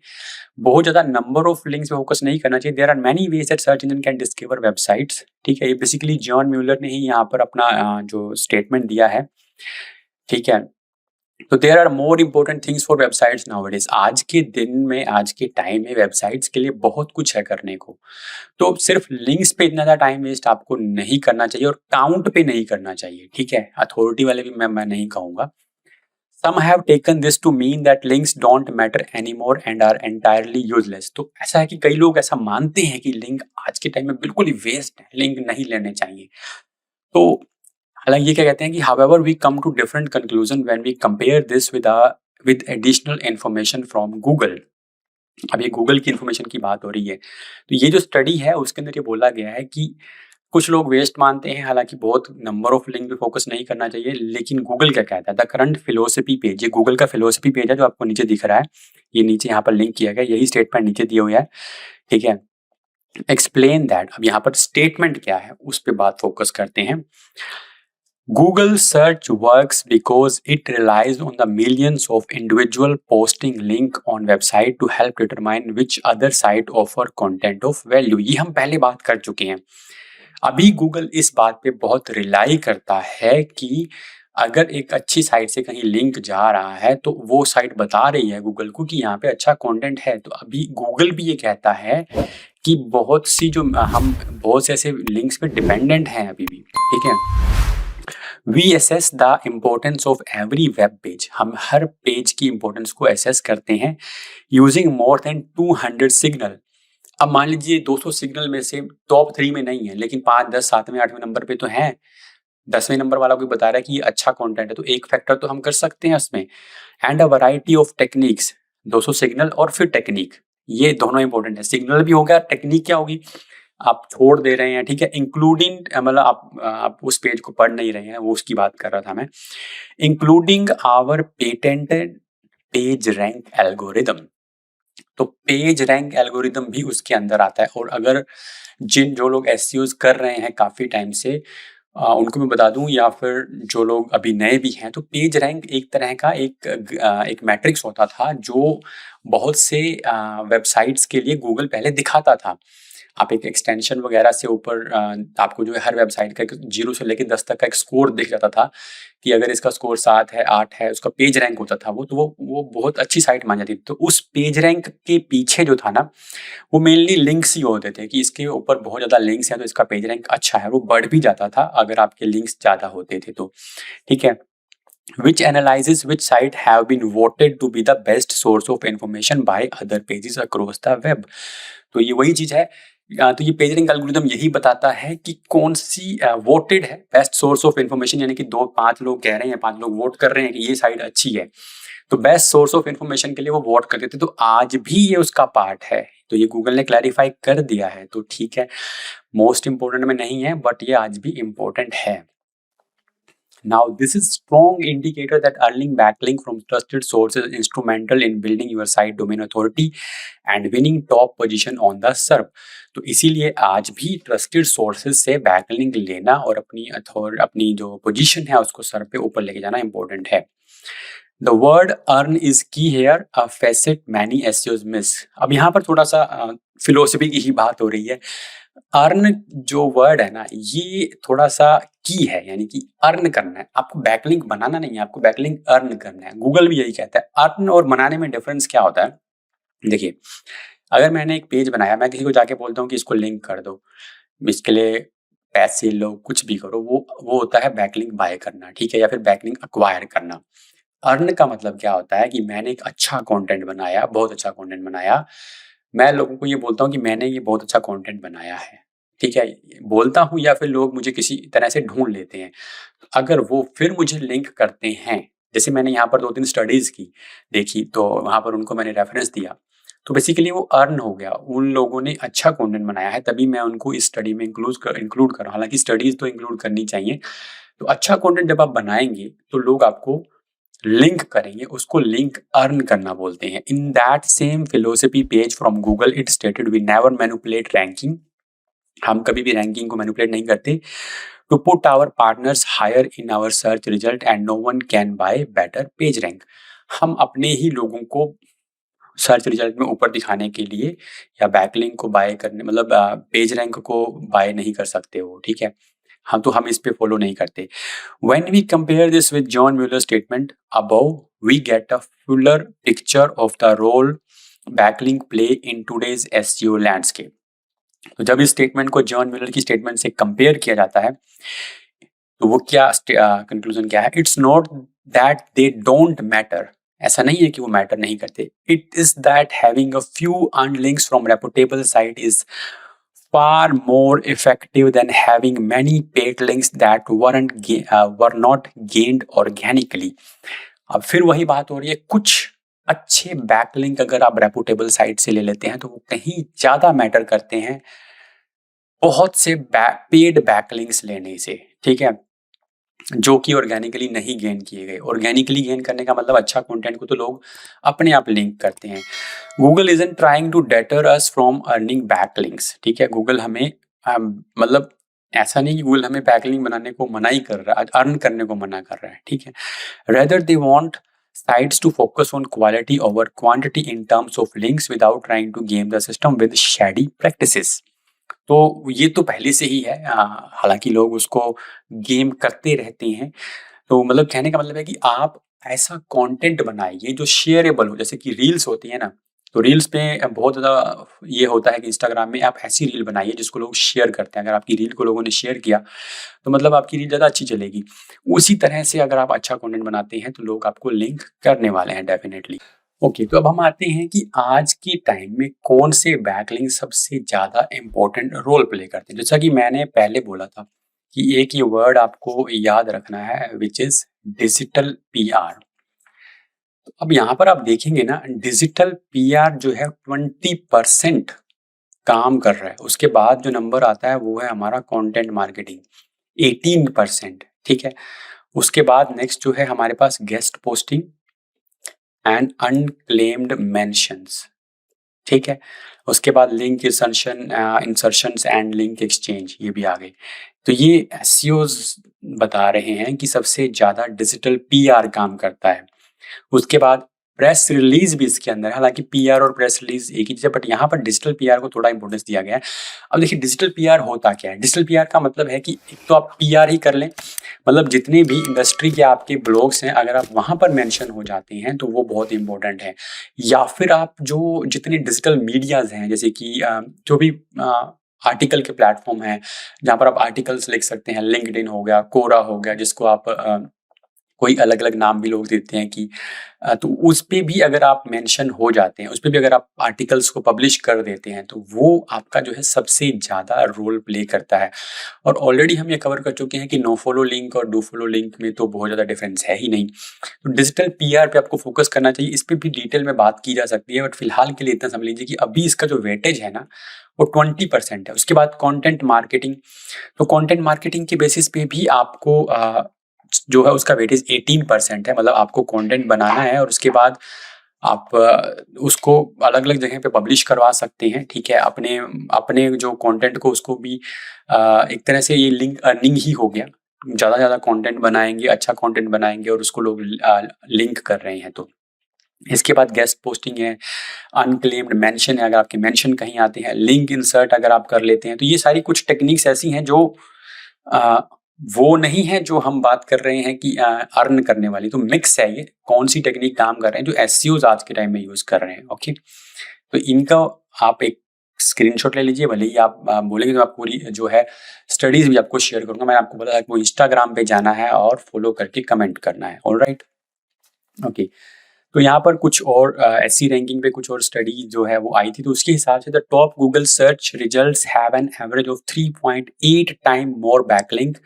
बहुत ज्यादा नंबर ऑफ लिंक्स पे फोकस नहीं करना चाहिए। There are many ways that search engine can discover websites, ठीक है। ये बेसिकली जॉन म्यूलर ने ही यहाँ पर अपना जो स्टेटमेंट दिया है, ठीक है। तो there are more important things for websites nowadays. आज के दिन में, आज के टाइम में वेबसाइट्स के लिए बहुत कुछ है करने को। तो सिर्फ लिंक्स पे इतना ज़्यादा टाइम वेस्ट आपको नहीं करना चाहिए और काउंट पे नहीं करना चाहिए, ठीक है। अथॉरिटी वाले भी मैं नहीं कहूँगा। Some have taken this to mean that links don't matter anymore and are entirely useless। तो ऐसा है कि कई लोग ऐसा मानते हैं कि लिंक आज के टाइम में बिल्कुल ही वेस्ट है, लिंक नहीं लेने चाहिए। तो हालांकि ये क्या कहते हैं कि however we come to different conclusion when we compare this with additional information from Google। अब ये गूगल की इन्फॉर्मेशन की बात हो रही है। तो ये जो स्टडी है उसके अंदर ये बोला गया है कि कुछ लोग वेस्ट मानते हैं, हालांकि बहुत नंबर ऑफ लिंक पे फोकस नहीं करना चाहिए। लेकिन गूगल क्या कहता है, द करंट फिलोसफी पेज, ये गूगल का फिलोसफी पेज है जो आपको नीचे दिख रहा है, ये नीचे यहाँ पर लिंक किया गया, यही स्टेटमेंट नीचे दिया हुआ है, ठीक है। एक्सप्लेन दैट, अब यहाँ पर स्टेटमेंट क्या है उस पर बात फोकस करते हैं। Google search works because it relies on the millions of individual posting link on website to help determine which other site offer content of value। ये हम पहले बात कर चुके हैं। अभी गूगल इस बात पे बहुत रिलाई करता है कि अगर एक अच्छी साइट से कहीं लिंक जा रहा है तो वो साइट बता रही है गूगल को कि यहाँ पे अच्छा कंटेंट है। तो अभी गूगल भी ये कहता है कि बहुत सी जो हम बहुत से ऐसे लिंक्स पे डिपेंडेंट हैं अभी भी, ठीक है। We assess the importance of every web page। हम हर पेज की इंपॉर्टेंस को एसेस करते हैं यूजिंग मोर देन 200 सिग्नल। अब मान लीजिए 200 सिग्नल में से टॉप 3 में नहीं है लेकिन 5, 10, 7वें 8वें नंबर पे तो है। 10वें नंबर वाला कोई बता रहा है कि ये अच्छा कंटेंट है तो एक फैक्टर तो हम कर सकते हैं उसमें। And a variety of techniques, 200 signal और फिर टेक्निक, ये दोनों इंपॉर्टेंट है। सिग्नल भी हो गया, टेक्निक क्या होगी, आप छोड़ दे रहे हैं, ठीक है। इंक्लूडिंग मतलब आप उस पेज को पढ़ नहीं रहे हैं, वो उसकी बात कर रहा था मैं। Including our patented PageRank algorithm. तो पेज रैंक एल्गोरिदम भी उसके अंदर आता है। और अगर जो लोग एसईओ कर रहे हैं काफी टाइम से उनको मैं बता दूँ या फिर जो लोग अभी नए भी हैं, तो पेज रैंक एक तरह का एक मैट्रिक्स होता था जो बहुत से वेबसाइट्स के लिए गूगल पहले दिखाता था। आप एक एक्सटेंशन वगैरह से ऊपर आपको जो है हर वेबसाइट का एक 0 से लेके 10 तक का एक स्कोर दिख जाता था कि अगर इसका स्कोर 7 है, 8 है, उसका पेज रैंक होता था वो, तो वो बहुत अच्छी साइट मानी जाती थी। तो उस पेज रैंक के पीछे जो था ना, वो मेनली लिंक्स ही होते थे कि इसके ऊपर बहुत ज़्यादा लिंक्स हैं तो इसका पेज रैंक अच्छा है, वो बढ़ भी जाता था अगर आपके लिंक्स ज़्यादा होते थे तो, ठीक है। Which analyzes which site have been voted to be the best source of information by other pages across the web। तो ये वही चीज़ है। तो ये पेज रैंक एल्गोरिथम यही बताता है कि कौन सी वोटेड है बेस्ट सोर्स ऑफ इन्फॉर्मेशन, यानी कि 2-5 लोग कह रहे हैं, 5 लोग वोट कर रहे हैं कि ये साइट अच्छी है, तो बेस्ट सोर्स ऑफ इन्फॉर्मेशन के लिए वो वोट करते थे। तो आज भी ये उसका पार्ट है, तो ये गूगल ने क्लैरिफाई कर दिया है, तो ठीक है, मोस्ट इंपॉर्टेंट में नहीं है बट ये आज भी इंपॉर्टेंट है। Now, this is strong indicator that earning backlink from trusted sources is instrumental in building your site domain authority and winning top position on the SERP। तो इसीलिए आज भी ट्रस्टेड सोर्सेज से बैकलिंक लेना और अपनी जो पोजीशन है उसको SERP पे ऊपर लेके जाना इंपॉर्टेंट है। The word earn is key here, a facet many SEOs miss। अब यहाँ पर थोड़ा सा फिलोसफी की ही बात हो रही है। अर्न जो वर्ड है ना, ये थोड़ा सा की है, यानी कि अर्न करना है, आपको बैकलिंक बनाना नहीं है, आपको बैकलिंक अर्न करना है। गूगल भी यही कहता है। अर्न और बनाने में डिफरेंस क्या होता है, देखिए, अगर मैंने एक पेज बनाया, मैं किसी को जाके बोलता हूँ कि इसको लिंक कर दो, इसके लिए पैसे लो, कुछ भी करो, वो होता है बैकलिंक बाय करना, ठीक है, या फिर बैकलिंक अक्वायर करना। अर्न का मतलब क्या होता है कि मैंने एक अच्छा कंटेंट बनाया, बहुत अच्छा कंटेंट बनाया, मैं लोगों को ये बोलता हूँ कि मैंने ये बहुत अच्छा कंटेंट बनाया है, ठीक है, बोलता हूँ या फिर लोग मुझे किसी तरह से ढूंढ लेते हैं। अगर वो फिर मुझे लिंक करते हैं, जैसे मैंने यहाँ पर 2-3 स्टडीज की देखी, तो वहाँ पर उनको मैंने रेफरेंस दिया, तो बेसिकली वो अर्न हो गया, उन लोगों ने अच्छा कंटेंट बनाया है, तभी मैं उनको इस स्टडी में इंक्लूड कर रहा हूँ। हालांकि स्टडीज तो इंक्लूड करनी चाहिए। तो अच्छा कंटेंट जब आप बनाएंगे तो लोग आपको लिंक करेंगे, उसको लिंक अर्न करना बोलते हैं। In that same philosophy page from Google it stated we never manipulate ranking. हम कभी भी रैंकिंग को मैनिपुलेट नहीं करते। To put our partners higher in our search result and no one can buy better PageRank. हम अपने ही लोगों को सर्च रिजल्ट में ऊपर दिखाने के लिए या बैकलिंक को बाय करने, मतलब पेज रैंक को बाय नहीं कर सकते हो, ठीक है। हाँ, तो हम इस पे फॉलो नहीं करते। When we compare this with John Mueller's statement above, we get a fuller picture of the role backlink play in today's SEO landscape। तो जब इस स्टेटमेंट को जॉन म्यूलर की स्टेटमेंट से कंपेयर किया जाता है, तो वो क्या कंक्लूजन क्या है, it's not that they don't matter, ऐसा नहीं है कि वो मैटर नहीं करते, it is that having a few earn links from reputable site is far more effective than having many paid links that were not gained organically। अब फिर वही बात हो रही है, कुछ अच्छे बैकलिंक अगर आप रेपुटेबल साइट से ले लेते हैं तो वो कहीं ज्यादा मैटर करते हैं बहुत से पेड बैकलिंक्स लेने से, ठीक है, जो कि ऑर्गेनिकली नहीं गेन किए गए। ऑर्गेनिकली गेन करने का मतलब अच्छा कंटेंट को तो लोग अपने आप लिंक करते हैं। Google isn't trying to deter us from earning backlinks, ठीक है, गूगल हमें मतलब ऐसा नहीं कि गूगल हमें बैकलिंक बनाने को मना ही कर रहा है, अर्न करने को मना कर रहा है, ठीक है। Rather they want sites to focus on quality over quantity in terms of links without trying to game the system with shady practices। तो ये तो पहले से ही है, हालांकि लोग उसको गेम करते रहते हैं। तो मतलब कहने का मतलब है कि आप ऐसा कंटेंट बनाइए जो शेयरेबल हो, जैसे कि रील्स होती है ना, तो रील्स पे बहुत ज़्यादा ये होता है कि इंस्टाग्राम में आप ऐसी रील बनाइए जिसको लोग शेयर करते हैं। अगर आपकी रील को लोगों ने शेयर किया तो मतलब आपकी रील ज़्यादा अच्छी चलेगी। उसी तरह से अगर आप अच्छा कंटेंट बनाते हैं तो लोग आपको लिंक करने वाले हैं डेफिनेटली। ओके, तो अब हम आते हैं कि आज के टाइम में कौन से बैकलिंक सबसे ज़्यादा इम्पोर्टेंट रोल प्ले करते हैं। जैसा कि मैंने पहले बोला था कि एक ये वर्ड आपको याद रखना है, विच इज़ डिजिटल पीआर। तो अब यहाँ पर आप देखेंगे ना, डिजिटल पीआर जो है 20% काम कर रहा है। उसके बाद जो नंबर आता है वो है हमारा कंटेंट मार्केटिंग 18%, ठीक है। उसके बाद नेक्स्ट जो है हमारे पास guest posting and unclaimed mentions, ठीक है। उसके बाद link insertions and link exchange, ये भी आ गए। तो ये एसईओज बता रहे हैं कि सबसे ज़्यादा डिजिटल पीआर काम करता है। उसके बाद प्रेस रिलीज भी इसके अंदर है, हालांकि पीआर और प्रेस रिलीज एक ही चीज़ है, बट यहाँ पर डिजिटल पीआर को थोड़ा इंपॉर्टेंस दिया गया है। अब देखिए डिजिटल पीआर होता क्या है। डिजिटल पीआर का मतलब है कि एक तो आप पीआर ही कर लें, मतलब जितने भी इंडस्ट्री के आपके ब्लॉग्स हैं अगर आप वहाँ पर मेंशन हो जाते हैं तो वो बहुत इंपॉर्टेंट है। या फिर आप जो जितने डिजिटल मीडियाज़ हैं, जैसे कि जो भी आर्टिकल के प्लेटफॉर्म हैं जहाँ पर आप आर्टिकल्स लिख सकते हैं, लिंक्डइन हो गया, कोरा हो गया, जिसको आप कोई अलग-अलग नाम भी लोग देते हैं कि तो उस पे भी अगर आप मेंशन हो जाते हैं, उस पे भी अगर आप आर्टिकल्स को पब्लिश कर देते हैं, तो वो आपका जो है सबसे ज़्यादा रोल प्ले करता है। और ऑलरेडी हम ये कवर कर चुके हैं कि नो फॉलो लिंक और डू फॉलो लिंक में तो बहुत ज़्यादा डिफरेंस है ही नहीं। तो डिजिटल पीआर पे आपको फोकस करना चाहिए, इस पे भी डिटेल में बात की जा सकती है, बट फिलहाल के लिए इतना समझ लीजिए कि अभी इसका जो वेटेज है ना, वो 20% है। उसके बाद कंटेंट मार्केटिंग, तो कंटेंट मार्केटिंग के बेसिस पे भी आपको जो है उसका वेटेज 18% है। मतलब आपको कंटेंट बनाना है और उसके बाद आप उसको अलग-अलग जगह पे पब्लिश करवा सकते हैं, ठीक है? अपने अपने जो कंटेंट को उसको भी एक तरह से ये लिंक अर्निंग ही हो गया। ज़्यादा से ज़्यादा कंटेंट बनाएँगे, अच्छा कंटेंट बनाएँगे और उसको लोग लिंक कर रहे हैं तो। इसके बाद गेस्ट पोस्टिंग है, अनक्लेम्ड मेंशन है, अगर आपके मेंशन कहीं आते हैं, लिंक इंसर्ट अगर आप कर लेते हैं, तो ये सारी कुछ टेक्निक्स ऐसी हैं जो अ, वो नहीं है जो हम बात कर रहे हैं कि अर्न करने वाली, तो मिक्स है ये, कौन-सी टेक्निक काम कर रहे हैं जो एसईओज़ आज के टाइम में यूज़ कर रहे हैं, ओके? तो इनका आप एक स्क्रीनशॉट ले लीजिए, भले ही आप बोलेंगे तो आप पूरी जो है स्टडीज़ भी आपको शेयर करूँगा। मैंने आपको बताया आपको इंस्टाग्राम पे जाना है और फॉलो करके कमेंट करना है, ऑलराइट? ओके। तो यहाँ पर कुछ और एससी रैंकिंग पे कुछ और स्टडी जो है वो आई थी, तो उसके हिसाब से the top Google search results have an average of 3.8 time more backlink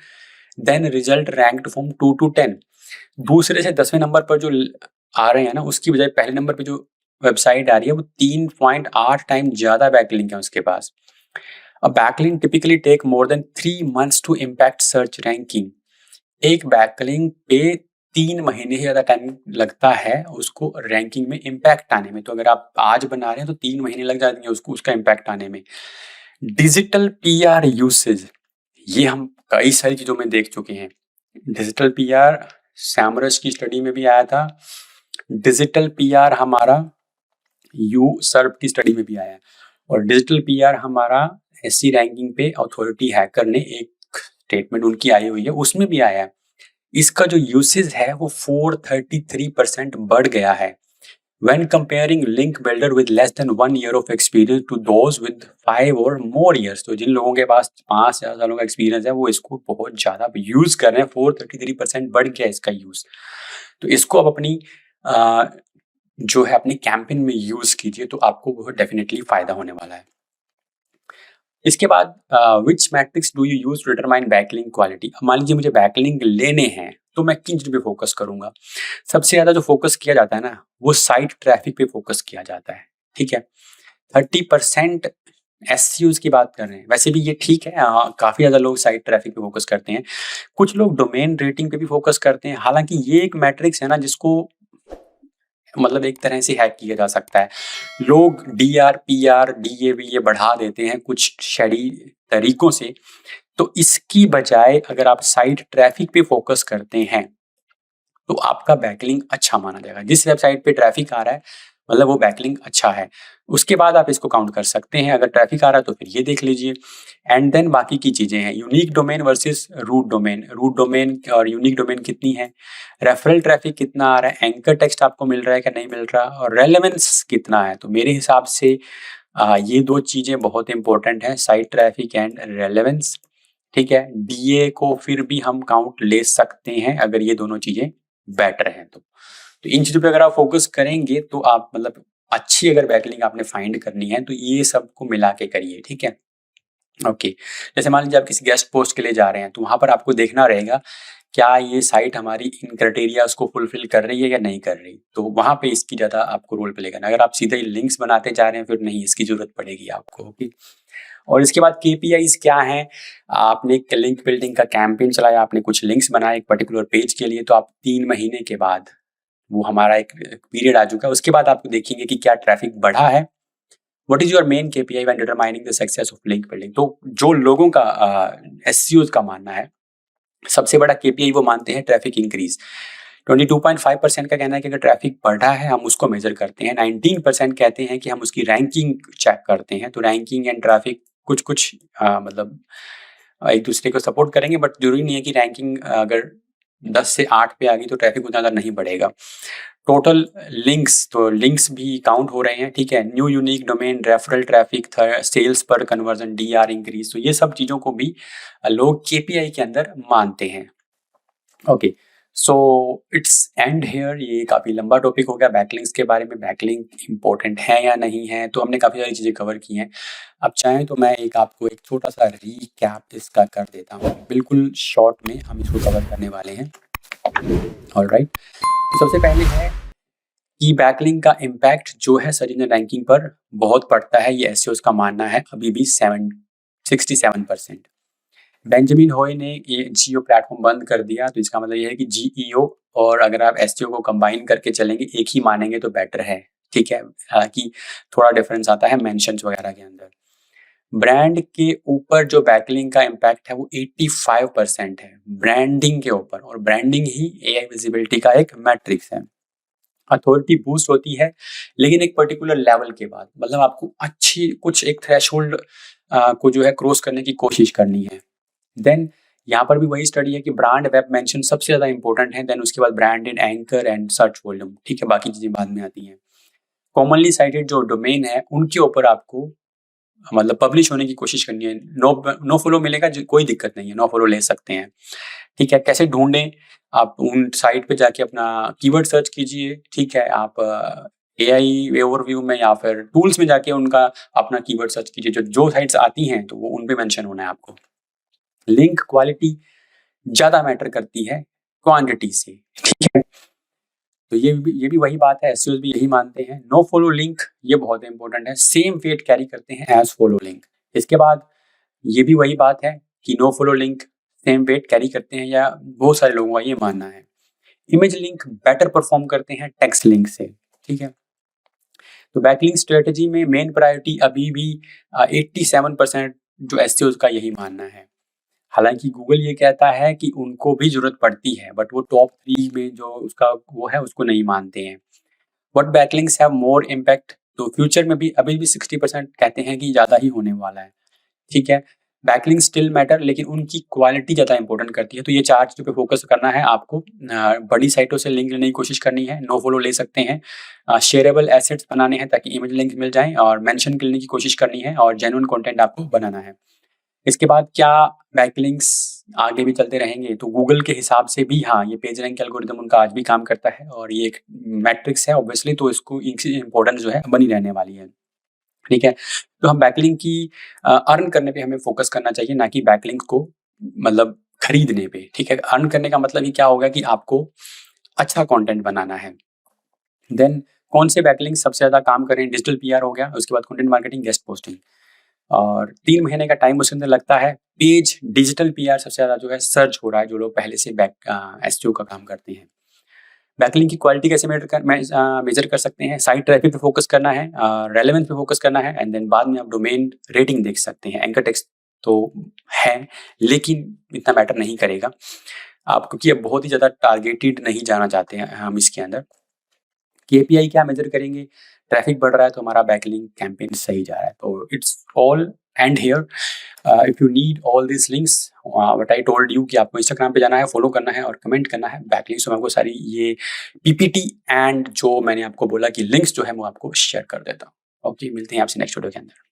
than result ranked from 2 to 10। दूसरे से 10वें नंबर पर जो आ रहे हैं ना, उसकी बजाय पहले नंबर पे जो वेबसाइट आ रही है वो 3.8 टाइम ज़्यादा बैकलिंक है उसके पास। A backlink typically take more than 3 months to impact search ranking. एक बैकलिंक पे 3 महीने से ज़्यादा टाइम लगता है उसको रैंकिंग में इम्पैक्ट आने में। तो अगर आप आज बना रहे हैं तो 3 महीने लग जाएंगे उसको उसका इम्पैक्ट आने में। डिजिटल पीआर यूसेज, ये हम कई सारी चीज़ों में देख चुके हैं। डिजिटल पीआर सैमरस की स्टडी में भी आया था। डिजिटल पीआर हमारा यू सर्व की स्टडी में भी आया है और डिजिटल पीआर हमारा एससी रैंकिंग पे अथॉरिटी हैकर ने एक स्टेटमेंट उनकी आई हुई है उसमें भी आया है। इसका जो यूसेज है वो 433% बढ़ गया है when comparing link builder with less than 1 year of experience to those with 5 or more years। तो जिन लोगों के पास 5 सालों का एक्सपीरियंस है वो इसको बहुत ज़्यादा यूज़ कर रहे हैं। 433% बढ़ गया इसका यूज़। तो इसको आप अपनी अ, जो है अपनी कैंपेन में यूज़ कीजिए तो आपको बहुत डेफिनेटली फ़ायदा होने वाला है। इसके बाद which metrics do you use to determine backlink quality. मान लीजिए मुझे बैकलिंक लेने हैं तो मैं किन चीज़ पे फोकस करूंगा। सबसे ज़्यादा जो फोकस किया जाता है ना वो साइट ट्रैफिक पे फोकस किया जाता है, ठीक है? 30% एसईओज की बात कर रहे हैं, वैसे भी ये ठीक है। काफ़ी ज़्यादा लोग साइट ट्रैफिक पे फोकस करते हैं, कुछ लोग डोमेन रेटिंग पे भी फोकस करते हैं। हालांकि ये एक मैट्रिक्स है ना जिसको मतलब एक तरह से हैक किया जा सकता है। लोग डीआर, पीआर, डीएवी ये बढ़ा देते हैं कुछ शड़ी तरीकों से। तो इसकी बजाय अगर आप साइट ट्रैफिक पे फोकस करते हैं तो आपका बैकलिंक अच्छा माना जाएगा। जिस वेबसाइट पे ट्रैफिक आ रहा है मतलब वो बैकलिंक अच्छा है। उसके बाद आप इसको काउंट कर सकते हैं। अगर ट्रैफिक आ रहा है तो फिर ये देख लीजिए। एंड देन बाकी की चीज़ें हैं, unique domain versus root domain. Root domain और यूनिक डोमेन कितनी है, रेफरल ट्रैफिक कितना आ रहा है, एंकर टेक्स्ट आपको मिल रहा है क्या नहीं मिल रहा, और रेलेवेंस कितना है। तो मेरे हिसाब से ये 2 चीज़ें बहुत इंपॉर्टेंट हैं, साइट ट्रैफिक एंड रेलेवेंस, ठीक है? डीए को फिर भी हम काउंट ले सकते हैं अगर ये दोनों चीज़ें बेटर हैं तो। तो इन चीज़ों पे अगर आप फोकस करेंगे तो आप मतलब अच्छी अगर बैकलिंक आपने फाइंड करनी है तो ये सबको मिला के करिए, ठीक है? ओके। जैसे मान लीजिए आप किसी गेस्ट पोस्ट के लिए जा रहे हैं तो वहाँ पर आपको देखना रहेगा क्या ये साइट हमारी इन क्राइटेरिया को फुलफिल कर रही है या नहीं कर रही। तो वहाँ पे इसकी ज़्यादा आपको रोल प्ले करना है। अगर आप सीधे ही लिंक्स बनाते जा रहे हैं फिर नहीं, इसकी ज़रूरत पड़ेगी आपको, ओके। और इसके बाद केपीआईज क्या हैं, आपने एक लिंक बिल्डिंग का कैंपेन चलाया, आपने कुछ लिंक्स बनाए एक पर्टिकुलर पेज के लिए, तो आप 3 महीने के बाद वो हमारा एक पीरियड आ चुका है, उसके बाद आपको देखेंगे कि क्या ट्रैफिक बढ़ा है, what is your main KPI when determining the success of link building? तो जो लोगों का एससीओ का मानना है, सबसे बड़ा केपीआई वो मानते हैं ट्रैफिक इंक्रीज। 22.5% का कहना है कि अगर ट्रैफिक बढ़ा है हम उसको मेजर करते हैं। 19% कहते हैं कि हम उसकी रैंकिंग चेक करते हैं। तो रैंकिंग एंड ट्रैफिक कुछ कुछ मतलब एक दूसरे को सपोर्ट करेंगे, बट जरूरी नहीं है कि रैंकिंग अगर 10 से 8 पे आ गई तो ट्रैफिक उतना ज़्यादा नहीं बढ़ेगा। टोटल लिंक्स, तो लिंक्स भी काउंट हो रहे हैं, ठीक है। New unique domain, referral traffic, sales पर कन्वर्जन, डीआर इंक्रीज, तो ये सब चीज़ों को भी लोग केपीआई के अंदर मानते हैं। Okay, so it's end here. ये काफ़ी लंबा टॉपिक हो गया बैकलिंक्स के बारे में। बैकलिंक इंपॉर्टेंट है या नहीं है, तो हमने काफ़ी सारी चीज़ें कवर की हैं। अब चाहें तो मैं आपको एक छोटा सा रीकैप इसका कर देता हूँ। बिल्कुल शॉर्ट में हम इसको कवर करने वाले हैं। ऑलराइट, तो सबसे पहले है कि बैकलिंक का इम्पैक्ट जो है सर्च इंजन रैंकिंग पर बहुत पड़ता है। ये एसईओ का मानना है अभी भी 67%। बेंजामिन होय ने ये जीओ प्लेटफॉर्म बंद कर दिया, तो इसका मतलब ये है कि जीईओ और अगर आप एसईओ को कंबाइन करके चलेंगे, एक ही मानेंगे तो बेटर है, ठीक है। हालांकि थोड़ा डिफरेंस आता है मेंशंस वगैरह के अंदर। ब्रांड के ऊपर जो बैकलिंक का इम्पैक्ट है वो 85% है ब्रांडिंग के ऊपर, और ब्रांडिंग ही एआई विजिबिलिटी का एक मैट्रिक्स है। अथॉरिटी बूस्ट होती है लेकिन एक पर्टिकुलर लेवल के बाद, मतलब आपको अच्छी कुछ एक थ्रेशोल्ड को जो है क्रॉस करने की कोशिश करनी है। देन यहाँ पर भी वही स्टडी है कि ब्रांड वेब मेंशन सबसे ज्यादा इंपॉर्टेंट है, देन उसके बाद brand in anchor and search volume, ठीक है। बाकी चीजें बाद में आती हैं। कॉमनली साइटेड जो डोमेन है उनके ऊपर आपको मतलब पब्लिश होने की कोशिश करनी है। नो फॉलो मिलेगा, कोई दिक्कत नहीं है, नो फॉलो ले सकते हैं, ठीक है। कैसे ढूंढें? आप उन साइट पे जाके अपना कीवर्ड सर्च कीजिए, ठीक है। आप एआई ओवरव्यू में या फिर टूल्स में जाके उनका अपना कीवर्ड सर्च कीजिए। जो साइट्स आती हैं तो वो उन पे मेंशन होना है आपको। लिंक क्वालिटी ज्यादा मैटर करती है क्वांटिटी से, ठीक है। तो ये भी वही बात है, एसईओ भी यही मानते हैं। नो फॉलो लिंक ये बहुत इंपॉर्टेंट है, सेम वेट कैरी करते हैं एज फॉलो लिंक। इसके बाद ये भी वही बात है कि no follow link same weight carry करते हैं, या बहुत सारे लोगों का ये मानना है। इमेज लिंक बेटर परफॉर्म करते हैं टेक्स्ट लिंक से, ठीक है। तो बैकलिंक स्ट्रेटजी में मेन प्रायोरिटी अभी भी 87% जो एसईओ का यही मानना है। हालांकि गूगल ये कहता है कि उनको भी जरूरत पड़ती है, बट वो टॉप 3 में जो उसका वो है उसको नहीं मानते हैं। But backlinks have more impact, तो फ्यूचर में भी अभी भी 60% कहते हैं कि ज़्यादा ही होने वाला है, ठीक है। बैकलिंक स्टिल मैटर, लेकिन उनकी क्वालिटी ज़्यादा इंपॉर्टेंट करती है। तो ये 4 चीज़ों पे फोकस करना है आपको। बड़ी साइटों से लिंक लेने की कोशिश करनी है, नो फॉलो ले सकते हैं। शेयरेबल एसेट्स बनाने हैं ताकि इमेज लिंक मिल जाएं, और मेंशन लेने की कोशिश करनी है, और जेन्युइन कंटेंट आपको बनाना है। इसके बाद क्या बैकलिंक्स आगे भी चलते रहेंगे? तो गूगल के हिसाब से भी हाँ, ये पेज रैंक एल्गोरिदम उनका आज भी काम करता है, और ये एक मैट्रिक्स है ऑब्वियसली, तो इसको इम्पोर्टेंस जो है बनी रहने वाली है, ठीक है। तो हम बैकलिंक की अर्न करने पे हमें फोकस करना चाहिए, ना कि बैकलिंक को मतलब खरीदने पे, ठीक है। अर्न करने का मतलब ही क्या होगा कि आपको अच्छा कंटेंट बनाना है। देन कौन से बैकलिंक सबसे ज्यादा काम करें? डिजिटल पीआर हो गया, उसके बाद कंटेंट मार्केटिंग, गेस्ट पोस्टिंग, और 3 महीने का टाइम उसके अंदर लगता है। पेज डिजिटल पीआर सबसे ज्यादा जो है सर्च हो रहा है, जो लोग पहले से एसईओ का काम करते हैं। बैकलिंक की क्वालिटी कैसे मेजर कर सकते हैं? साइट ट्रैफिक पे फोकस करना है, रेलेवेंस पे फोकस करना है, एंड देन बाद में आप डोमेन रेटिंग देख सकते हैं। एंकर टेक्स्ट तो है लेकिन इतना मैटर नहीं करेगा आप, क्योंकि अब बहुत ही ज्यादा टारगेटेड नहीं जाना चाहते हैं हम इसके अंदर। केपीआई क्या मेजर करेंगे? ट्रैफिक बढ़ रहा है तो हमारा बैकलिंक कैंपेन सही जा रहा है। तो it's all and here. If you need all this links, what I told you कि आपको इंस्टाग्राम पे जाना है, फॉलो करना है और कमेंट करना है बैकलिंक्स। तो मैं आपको सारी ये पीपीटी एंड जो मैंने आपको बोला कि लिंक्स जो है वो आपको शेयर कर देता हूँ। ओके, मिलते हैं आपसे नेक्स्ट वीडियो के अंदर।